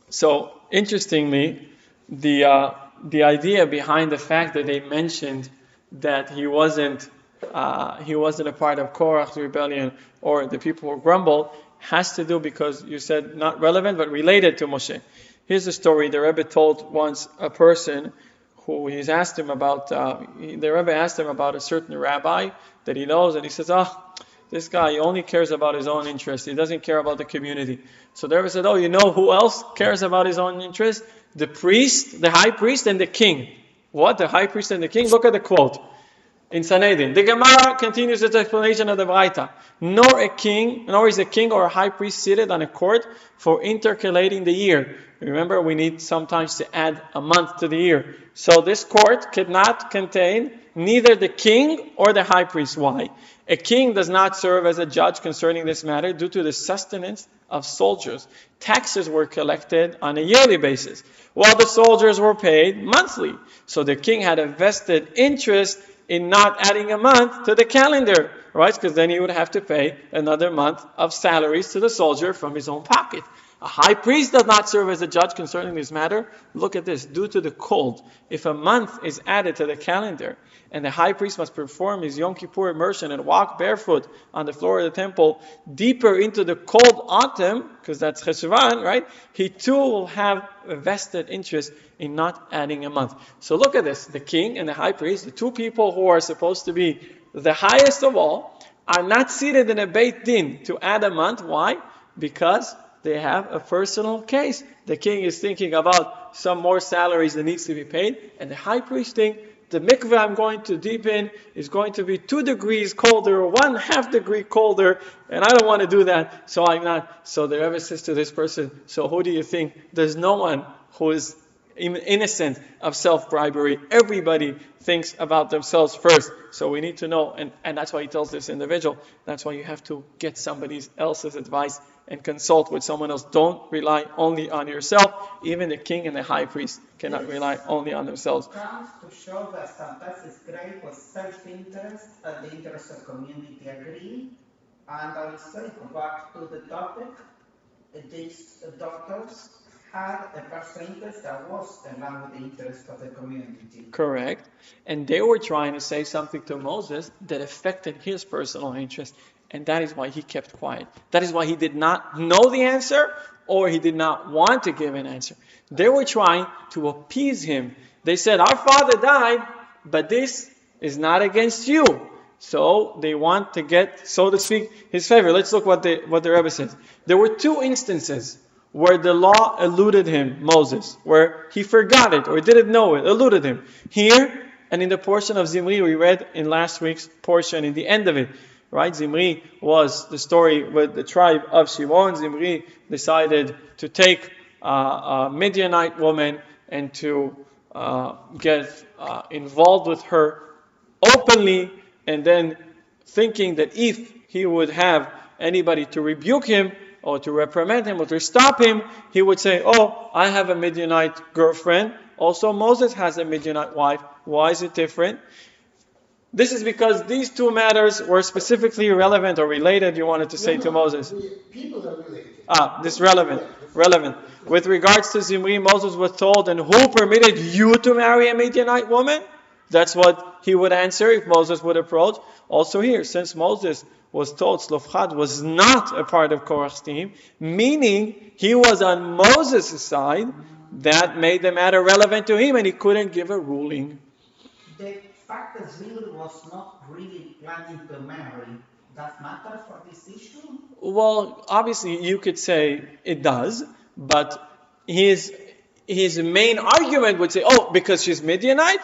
So, interestingly, the idea behind the fact that they mentioned that he wasn't a part of Korach's rebellion or the people who grumbled has to do because you said not relevant but related to Moshe. Here's a story the Rebbe told once a person who the Rebbe asked him about a certain rabbi that he knows, and he says, the this guy only cares about his own interest. He doesn't care about the community. So the Rebbe said, oh, you know who else cares about his own interest? The priest, the high priest, and the king. What? The high priest and the king? Look at the quote in Sanhedrin. The Gemara continues its explanation of the Braita. Nor is a king or a high priest seated on a court for intercalating the year. Remember, we need sometimes to add a month to the year. So this court cannot contain neither the king or the high priest. Why? A king does not serve as a judge concerning this matter due to the sustenance of soldiers. Taxes were collected on a yearly basis, while the soldiers were paid monthly. So the king had a vested interest in not adding a month to the calendar, right? Because then he would have to pay another month of salaries to the soldier from his own pocket. A high priest does not serve as a judge concerning this matter. Look at this. Due to the cold, if a month is added to the calendar, and the high priest must perform his Yom Kippur immersion and walk barefoot on the floor of the temple deeper into the cold autumn, because that's Cheshvan, right? He too will have a vested interest in not adding a month. So look at this. The king and the high priest, the two people who are supposed to be the highest of all, are not seated in a Beit Din to add a month. Why? Because they have a personal case. The king is thinking about some more salaries that needs to be paid, and the high priest thinks, the mikveh I'm going to deep in is going to be 2 degrees colder, or 1/2 degree colder, and I don't want to do that, so I'm not. So the Rebbe says to this person, so who do you think? There's no one who is innocent of self-bribery. Everybody thinks about themselves first. So we need to know, and that's why he tells this individual, that's why you have to get somebody else's advice and consult with someone else. Don't rely only on yourself. Even the king and the high priest cannot rely only on themselves. Comes to show that sometimes it's great with self-interest and the interest of community agree. And also, back to the topic, these doctors had a personal interest that was along with the interest of the community. Correct. And they were trying to say something to Moses that affected his personal interest. And that is why he kept quiet. That is why he did not know the answer, or he did not want to give an answer. They were trying to appease him. They said, our father died, but this is not against you. So they want to get, so to speak, his favor. Let's look what the Rebbe says. There were 2 instances where the law eluded him, Moses, where he forgot it or didn't know it, eluded him. Here, and in the portion of Zimri we read in last week's portion, in the end of it, right? Zimri was the story with the tribe of Shimon. Zimri decided to take a Midianite woman and to get involved with her openly, and then thinking that if he would have anybody to rebuke him or to reprimand him or to stop him, he would say, oh, I have a Midianite girlfriend. Also, Moses has a Midianite wife. Why is it different? This is because these 2 matters were specifically relevant or related, you wanted to say to Moses. People are related. This relevant. With regards to Zimri, Moses was told, and who permitted you to marry a Midianite woman? That's what he would answer if Moses would approach. Also here, since Moses was told Zelophehad was not a part of Korach's team, meaning he was on Moses' side, that made the matter relevant to him and he couldn't give a ruling. The fact that Zimri was not really planning to marry, does matter for this issue? Well, obviously you could say it does, but his main argument would say, oh, because she's Midianite,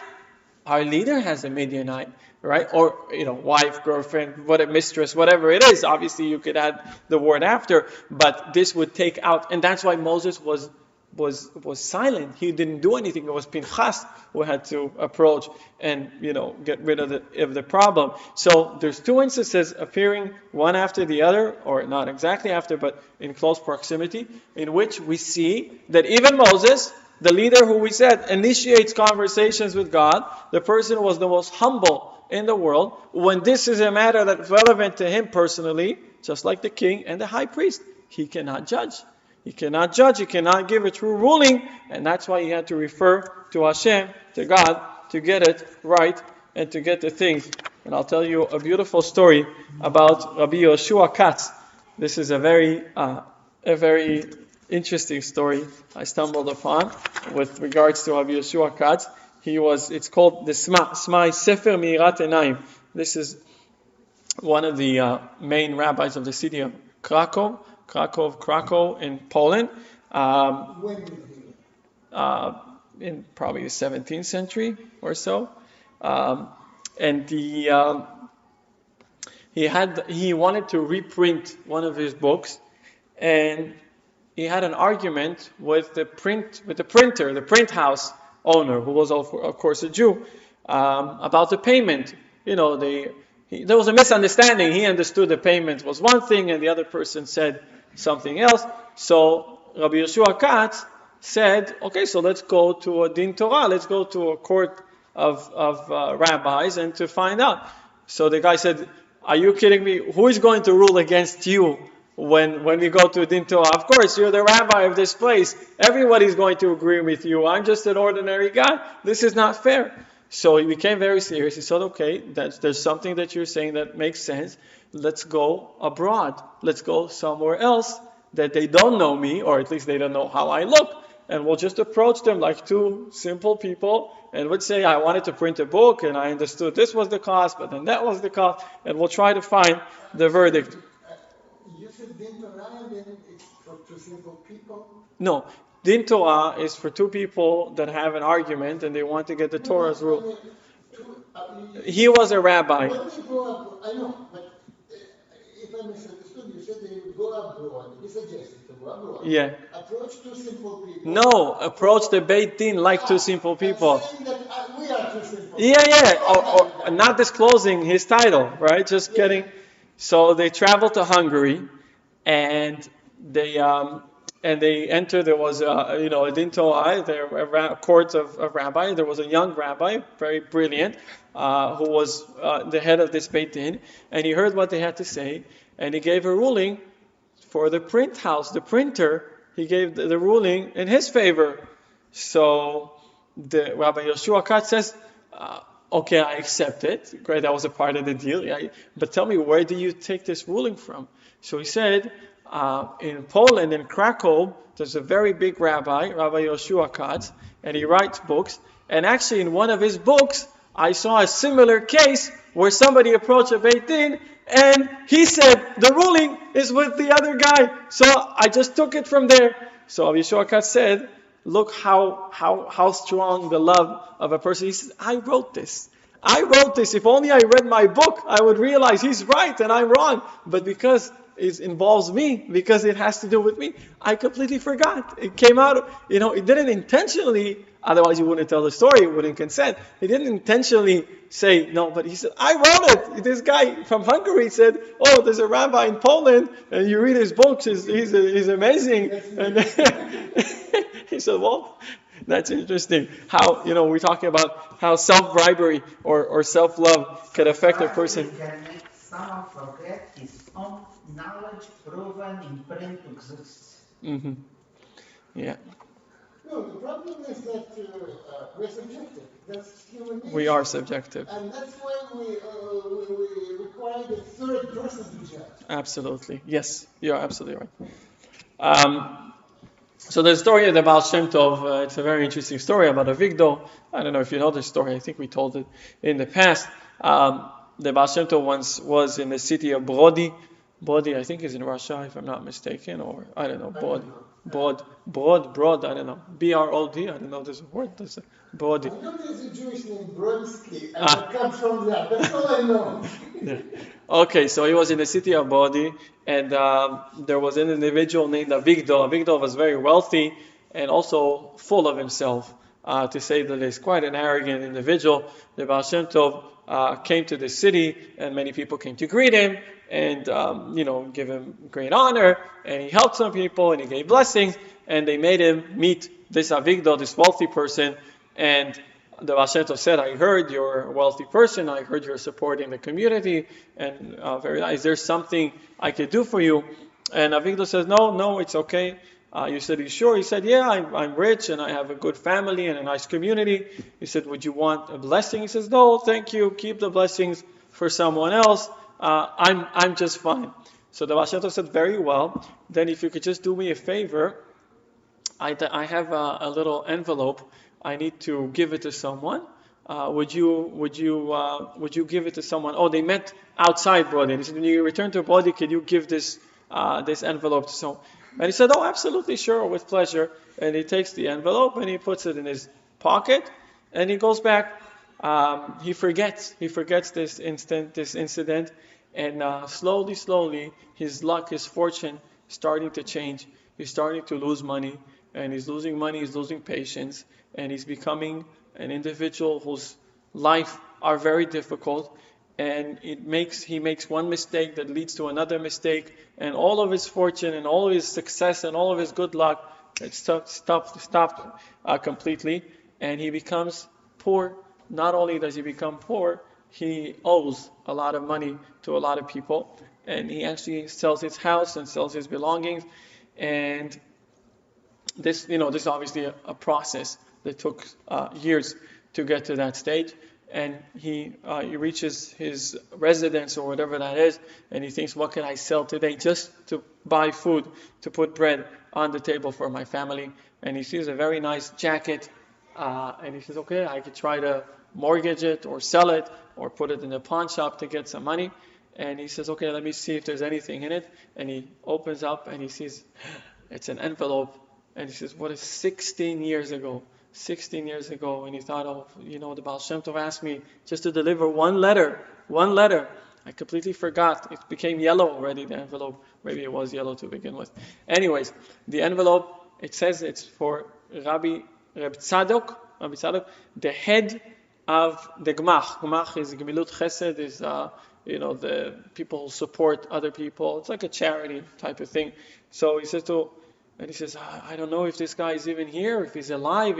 our leader has a Midianite, right? Or, wife, girlfriend, mistress, whatever it is. Obviously you could add the word after, but this would take out, and that's why Moses was silent. He didn't do anything. It was Pinchas who had to approach and get rid of the problem. So there's 2 instances appearing one after the other, or not exactly after, but in close proximity, in which we see that even Moses, the leader who we said initiates conversations with God, the person who was the most humble in the world, when this is a matter that's relevant to him personally, just like the king and the high priest, he cannot judge. He cannot judge, he cannot give a true ruling, and that's why he had to refer to Hashem, to God, to get it right and to get the things. And I'll tell you a beautiful story about Rabbi Yoshua Katz. This is a very interesting story I stumbled upon with regards to Rabbi Yoshua Katz. It's called the Smai Sefer Mirat Enaim. This is one of the main rabbis of the city of Krakow in Poland. When did he? In probably the 17th century or so. And he wanted to reprint one of his books, and he had an argument with the printer, the print house owner, who was of course a Jew, about the payment. There was a misunderstanding. He understood the payment was one thing, and the other person said something else. So Rabbi Yeshua Katz said, okay, so let's go to a din Torah, let's go to a court of rabbis and to find out. So the guy said, are you kidding me? Who is going to rule against you when we go to a din Torah? Of course, you're the rabbi of this place. Everybody's going to agree with you. I'm just an ordinary guy. This is not fair. So he became very serious. He said, okay, there's something that you're saying that makes sense. Let's go abroad. Let's go somewhere else that they don't know me, or at least they don't know how I look. And we'll just approach them like two simple people and would say, I wanted to print a book and I understood this was the cost, but then that was the cost, and we'll try to find the verdict. You said din Torah, and then it's for two simple people? No, din Torah is for two people that have an argument and they want to get the Torah's rule. He was a rabbi. When they go up, I know, but if I misunderstood, you said they would go abroad. You suggested to go abroad. Yeah. Approach two simple people. No, approach the Beit Din like two simple people. Saying that we are two simple. Yeah. Or not disclosing his title, right? Just getting. So they traveled to Hungary, and they entered. There was a din Torah, a court of rabbi. There was a young rabbi, very brilliant, who was the head of this Beit Din, and he heard what they had to say, and he gave a ruling for the print house, the printer. He gave the ruling in his favor. So the Rabbi Yeshua Katz says, okay, I accept it. Great, that was a part of the deal. Yeah, but tell me, where do you take this ruling from? So he said, in Poland, in Krakow, there's a very big rabbi, Rabbi Yeshua Katz, and he writes books. And actually, in one of his books, I saw a similar case where somebody approached a Beit Din, and he said, the ruling is with the other guy. So I just took it from there. So Rabbi Yeshua Katz said, look how strong the love of a person. He says, I wrote this. If only I read my book, I would realize he's right and I'm wrong. But because it involves me, because it has to do with me, I completely forgot. It came out, it didn't intentionally, otherwise you wouldn't tell the story, you wouldn't consent. He didn't intentionally say, no, but he said, I wrote it. This guy from Hungary said, oh, there's a rabbi in Poland, and you read his books, he's amazing. And he said, well, that's interesting. How, we're talking about how self-bribery or self-love can affect a person. Can make someone forget his own knowledge proven in print exists. Mm-hmm. Yeah. No, the problem is that we're subjective. That's human nature. We are subjective. And that's why we require the third person to judge. Absolutely. Yes, you're absolutely right. So the story of the Baal Shem Tov, it's a very interesting story about Avigdor. I don't know if you know this story. I think we told it in the past. The Baal Shem Tov once was in the city of Brody. Brody, I think, is in Russia, if I'm not mistaken, or I don't know, Brod, I don't know, B-R-O-D, I don't know if there's a word, there's a Brody. I know there's a Jewish named Brodsky, and it comes from that, that's all I know. Yeah. Okay, so he was in the city of Brody, and there was an individual named Avigdor. Avigdor was very wealthy and also full of himself, to say that he's quite an arrogant individual. The Baal Shem Tov came to the city, and many people came to greet him, and give him great honor, and he helped some people, and he gave blessings, and they made him meet this Avigdor, this wealthy person, and the Baal Shem Tov said, I heard you're a wealthy person, I heard you're supporting the community, and very nice, is there something I could do for you? And Avigdor says, no, it's okay. You said, are you sure? He said, yeah, I'm rich, and I have a good family and a nice community. He said, would you want a blessing? He says, no, thank you, keep the blessings for someone else. I'm just fine. So the Baal Shem Tov said, very well. Then if you could just do me a favor, I have a little envelope. I need to give it to someone. would you give it to someone? Oh, they met outside Brody. He said, when you return to Brody, could you give this envelope to someone? And he said, oh, absolutely, sure, with pleasure. And he takes the envelope and he puts it in his pocket, and he goes back. He forgets this incident, and slowly, his luck, his fortune, starting to change. He's starting to lose money, and he's losing money. He's losing patience, and he's becoming an individual whose life are very difficult. And he makes one mistake that leads to another mistake, and all of his fortune and all of his success and all of his good luck, it stopped completely, and he becomes poor. Not only does he become poor, he owes a lot of money to a lot of people, and he actually sells his house and sells his belongings. And this is obviously a process that took years to get to that stage. And he reaches his residence or whatever that is, and he thinks, what can I sell today just to buy food, to put bread on the table for my family? And he sees a very nice jacket, and he says, okay, I could try to mortgage it or sell it or put it in a pawn shop to get some money. And he says, okay, let me see if there's anything in it. And he opens up and he sees it's an envelope. And he says, what is 16 years ago? 16 years ago, and he thought, oh, the Baal Shem Tov asked me just to deliver one letter. I completely forgot. It became yellow already, the envelope. Maybe it was yellow to begin with. Anyways, the envelope, it says it's for Reb Tzadok, the head of the Gmach. Gmach is Gemilut Chesed, is the people who support other people. It's like a charity type of thing. So he says I don't know if this guy is even here, if he's alive,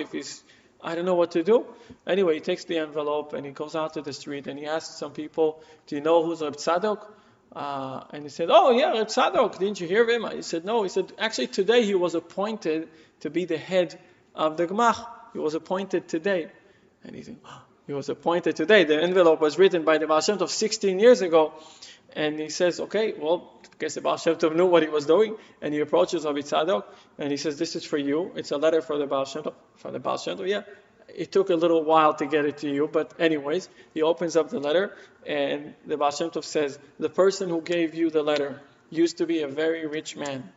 I don't know what to do. Anyway, he takes the envelope and he goes out to the street and he asks some people, do you know who's Reb Tzadok? And he said, oh yeah, Reb Tzadok, didn't you hear of him? He said, no. He said, actually today he was appointed to be the head of the Gmach. He was appointed today. And he said, he was appointed today. The envelope was written by the Baal Shem Tov 16 years ago. And he says, okay, well, I guess the Baal Shem Tov knew what he was doing. And he approaches Rabbi Tzadok and he says, this is for you. It's a letter for the Baal Shem Tov. For the Baal Shem Tov, yeah. It took a little while to get it to you. But anyways, he opens up the letter and the Baal Shem Tov says, the person who gave you the letter used to be a very rich man.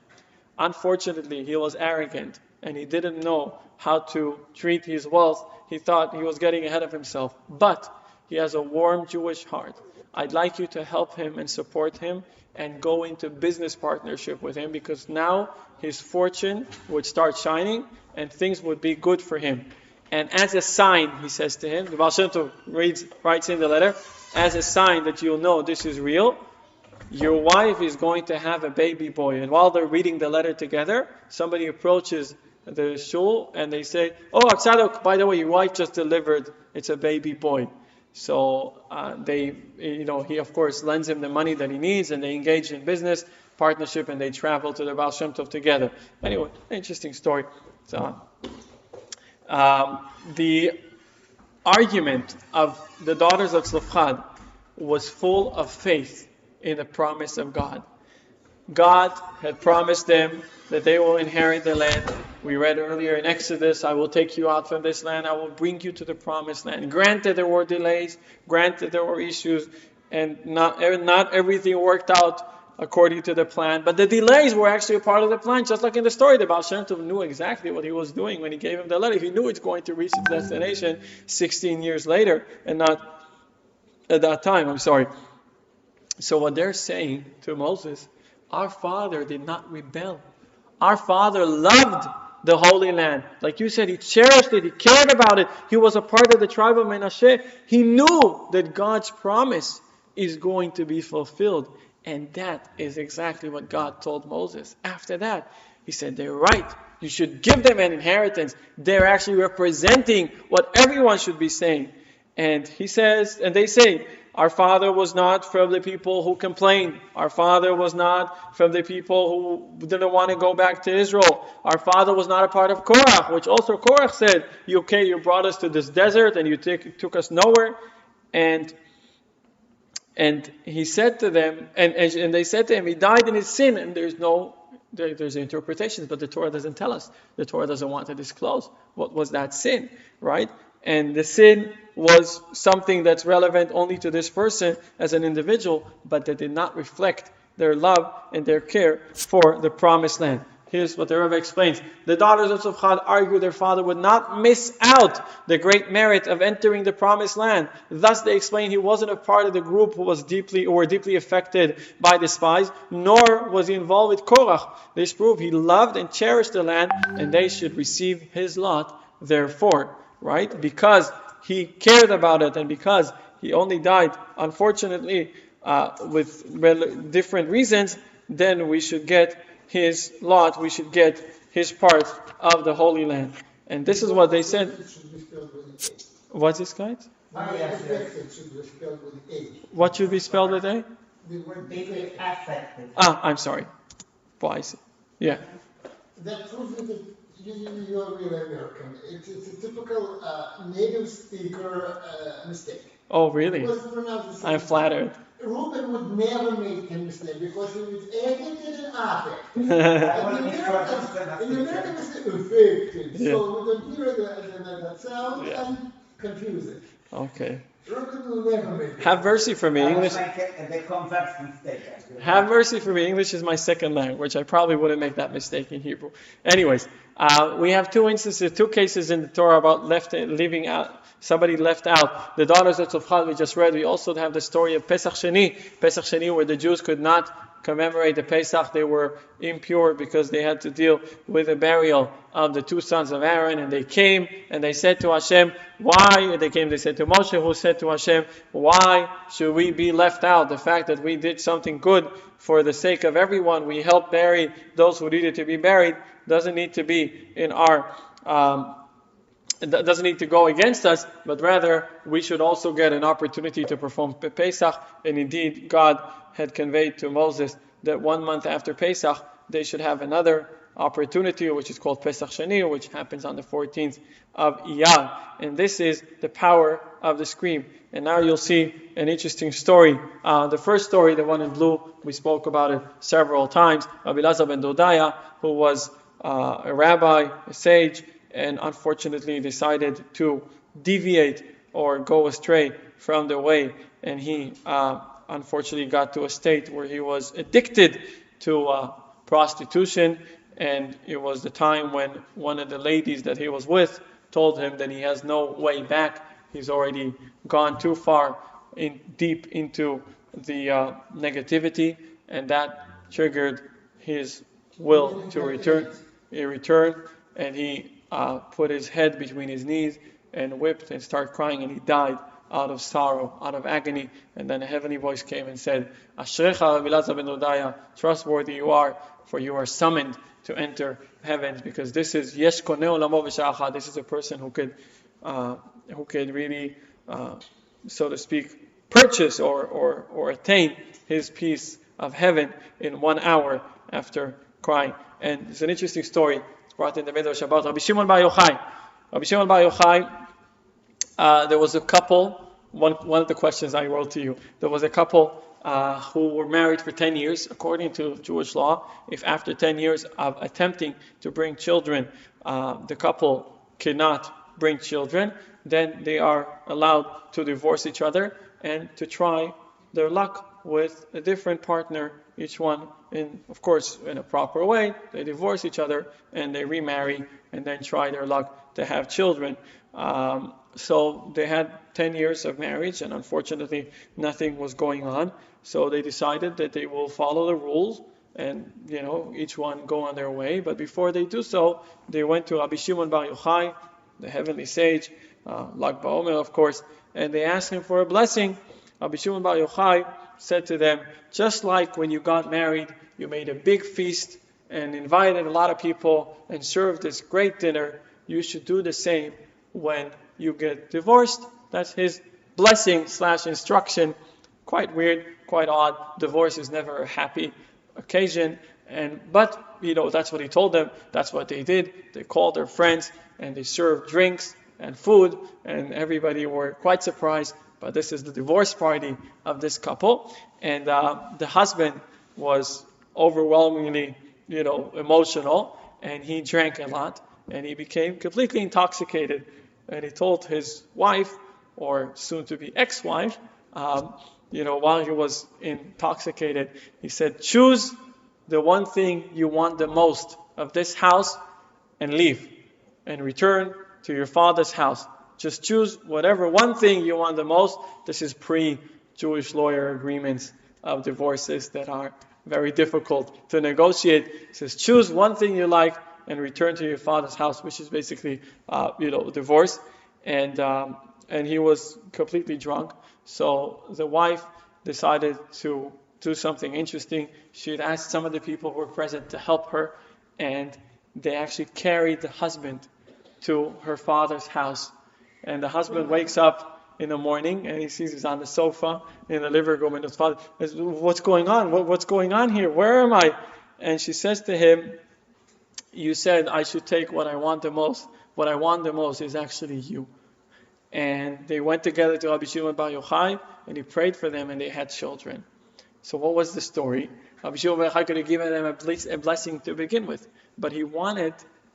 Unfortunately, he was arrogant and he didn't know how to treat his wealth. He thought he was getting ahead of himself. But he has a warm Jewish heart. I'd like you to help him and support him and go into business partnership with him, because now his fortune would start shining and things would be good for him. And as a sign, he says to him, the Baal Shem Tov writes in the letter, as a sign that you'll know this is real, your wife is going to have a baby boy. And while they're reading the letter together, somebody approaches the shul and they say, oh, Tzadok, by the way, your wife just delivered, it's a baby boy. So he of course lends him the money that he needs, and they engage in business partnership, and they travel to the Baal Shem Tov together. Anyway, interesting story. So, the argument of the Daughters of Zelophehad was full of faith in the promise of God. God had promised them that they will inherit the land. We read earlier in Exodus, I will take you out from this land, I will bring you to the promised land. Granted there were delays, granted there were issues, and not everything worked out according to the plan, but the delays were actually a part of the plan, just like in the story. The Baal Shem Tov knew exactly what he was doing when he gave him the letter. He knew it's going to reach its destination 16 years later, and not at that time, So what they're saying to Moses, our father did not rebel. Our father loved the Holy Land. Like you said, he cherished it, he cared about it. He was a part of the tribe of Menashe. He knew that God's promise is going to be fulfilled. And that is exactly what God told Moses. After that, he said, they're right. You should give them an inheritance. They're actually representing what everyone should be saying. And he says, and they say, our father was not from the people who complained. Our father was not from the people who didn't want to go back to Israel. Our father was not a part of Korach, which also Korach said, you brought us to this desert and you took us nowhere. And he said to them, and they said to him, he died in his sin, and there's interpretations, but the Torah doesn't tell us. The Torah doesn't want to disclose what was that sin, right? and the sin was something that's relevant only to this person as an individual, but that did not reflect their love and their care for the promised land. Here's what the Rebbe explains. The daughters of Zelophehad argued their father would not miss out the great merit of entering the promised land. Thus they explain he wasn't a part of the group who were deeply affected by the spies, nor was he involved with Korach. This proved he loved and cherished the land, and they should receive his lot therefore. Right? Because he cared about it, and because he only died, unfortunately, with different reasons, then we should get his lot, we should get his part of the Holy Land. And this is what they said. What's this, guys? What should be spelled with A? Deeply affected. I'm sorry. Twice. Yeah. That proves that you are really American. It's a typical native speaker mistake. Oh, really? It was pronounced the same. I'm flattered. Ruben would never make a mistake because he was educated and affected. In America, it's affected. Yeah. So we don't hear that sound and confuse it. Okay. Ruben will never make it. Have mercy for me. English. The converse mistake. Have mercy for me. English is my second language. I probably wouldn't make that mistake in Hebrew. Anyways, we have two cases in the Torah about leaving out. Somebody left out. The daughters of Zelophehad we just read. We also have the story of Pesach Sheni, where the Jews could not commemorate the Pesach. They were impure because they had to deal with the burial of the two sons of Aaron. And they came and they said to Hashem, why? They said to Moshe, who said to Hashem, why should we be left out? The fact that we did something good for the sake of everyone, we helped bury those who needed to be buried, doesn't need to be in our... it doesn't need to go against us, but rather we should also get an opportunity to perform Pesach. And indeed, God had conveyed to Moses that 1 month after Pesach, they should have another opportunity, which is called Pesach Sheni, which happens on the 14th of Iyar. And this is the power of the scream. And now you'll see an interesting story. The first story, the one in blue, we spoke about it several times. Rabbi Elazar ben Dodaya, who was a rabbi, a sage, and unfortunately decided to deviate or go astray from the way. And he unfortunately got to a state where he was addicted to prostitution. And it was the time when one of the ladies that he was with told him that he has no way back. He's already gone too far deep into the negativity, and that triggered his will to return. He returned, and he put his head between his knees and wept and started crying, and he died out of sorrow, out of agony. And then a heavenly voice came and said, Ashrecha Rabbi Elazar ben Dodaya, trustworthy you are, for you are summoned to enter heavens, because this is Yesh Koneh Olamo B'Sha'ah Achad. This is a person who could really, so to speak, purchase or attain his piece of heaven in 1 hour after crying. And it's an interesting story. It's brought in the Midrash about Rabbi Shimon Bar Yochai. Rabbi Shimon Bar Yochai, there was a couple, one of the questions I wrote to you, there was a couple who were married for 10 years. According to Jewish law, if after 10 years of attempting to bring children, the couple cannot bring children, then they are allowed to divorce each other and to try their luck with a different partner, each one of course in a proper way. They divorce each other and they remarry and then try their luck to have children. So they had 10 years of marriage, and unfortunately nothing was going on. So they decided that they will follow the rules and, each one go on their way. But before they do so, they went to Rabbi Shimon Bar Yochai, the heavenly sage, Lag BaOmer, of course, and they asked him for a blessing. Rabbi Shimon Bar Yochai said to them, just like when you got married, you made a big feast and invited a lot of people and served this great dinner, you should do the same when you get divorced. That's his blessing / instruction. Quite weird, quite odd. Divorce is never a happy occasion. But that's what he told them. That's what they did. They called their friends and they served drinks and food, and everybody were quite surprised. But this is the divorce party of this couple. And the husband was overwhelmingly, emotional, and he drank a lot, and he became completely intoxicated. and he told his wife, or soon to be ex-wife, while he was intoxicated, he said, choose the one thing you want the most of this house and leave and return to your father's house. Just choose whatever one thing you want the most. This is pre-Jewish lawyer agreements of divorces that are very difficult to negotiate. He says, choose one thing you like and return to your father's house, which is basically, divorce. And he was completely drunk. So the wife decided to do something interesting. She had asked some of the people who were present to help her, and they actually carried the husband to her father's house. And the husband wakes up in the morning and he sees he's on the sofa in the living room, and his father says, what's going on? What's going on here? Where am I? And she says to him, you said I should take what I want the most. What I want the most is actually you. And they went together to Rabbi Shimon Bar Yochai, and he prayed for them, and they had children. So what was the story? Rabbi Shimon Bar Yochai could have given them a blessing to begin with, but he wanted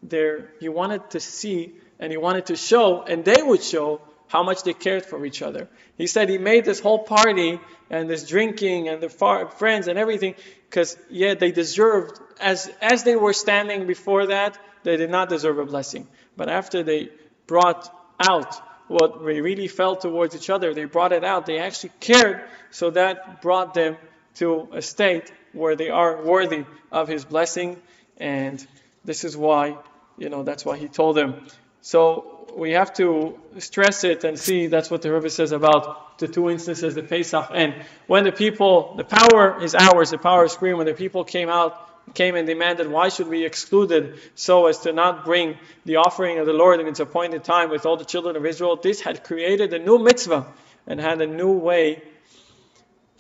to see, and he wanted to show, and they would show how much they cared for each other. He said he made this whole party and this drinking and the friends and everything because they deserved, as they were standing before that, they did not deserve a blessing. But after they brought out what they really felt towards each other, they brought it out, they actually cared, so that brought them to a state where they are worthy of his blessing. And this is why, that's why he told them. So we have to stress it and see, that's what the Rebbe says about the two instances, the Pesach. And when the power is ours, the power is free. When the people came and demanded, why should we exclude it so as to not bring the offering of the Lord in its appointed time with all the children of Israel? This had created a new mitzvah and had a new way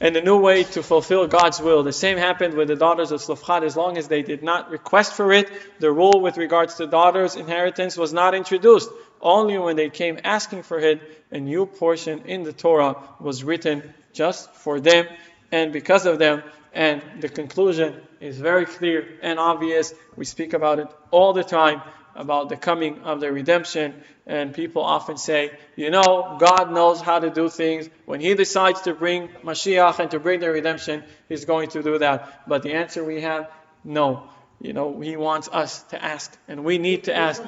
to fulfill God's will. The same happened with the daughters of Zelophehad. As long as they did not request for it, the rule with regards to daughters' inheritance was not introduced. Only when they came asking for it, a new portion in the Torah was written just for them and because of them. And the conclusion is very clear and obvious. We speak about it all the time, about the coming of the redemption. And people often say, God knows how to do things. When He decides to bring Mashiach and to bring the redemption, He's going to do that. But the answer we have, no. He wants us to ask, and we need to ask.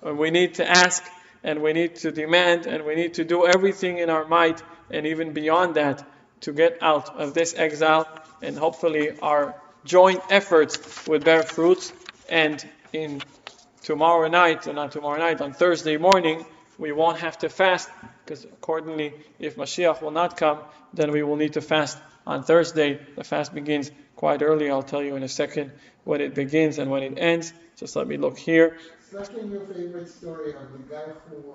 And we need to ask, and we need to demand, and we need to do everything in our might, and even beyond that, to get out of this exile. And hopefully our joint efforts would bear fruits. And on Thursday morning, we won't have to fast, because accordingly, if Mashiach will not come, then we will need to fast on Thursday. The fast begins quite early. I'll tell you in a second when it begins and when it ends. Just let me look here. It's like in your favorite story of the guy who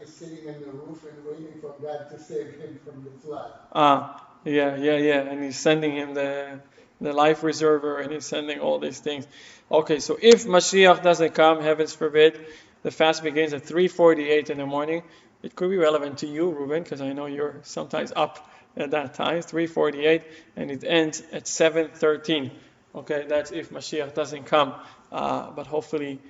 is sitting in the roof and waiting for God to save him from the flood. Yeah. And He's sending him the life reserver, and He's sending all these things. Okay, so if Mashiach doesn't come, heavens forbid, the fast begins at 3:48 in the morning. It could be relevant to you, Reuben, because I know you're sometimes up at that time, 3:48, and it ends at 7:13. Okay, that's if Mashiach doesn't come. But hopefully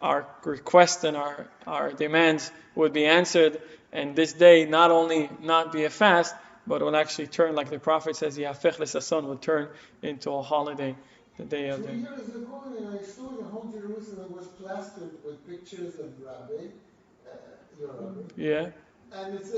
our requests and our demands would be answered, and this day not only not be a fast, but will actually turn, like the prophet says, Yafech l'sason, will turn into a holiday. The day of the... 2 years ago, and I saw the whole Jerusalem was plastered with pictures of Rabbi, your Rabbi. Yeah. And it's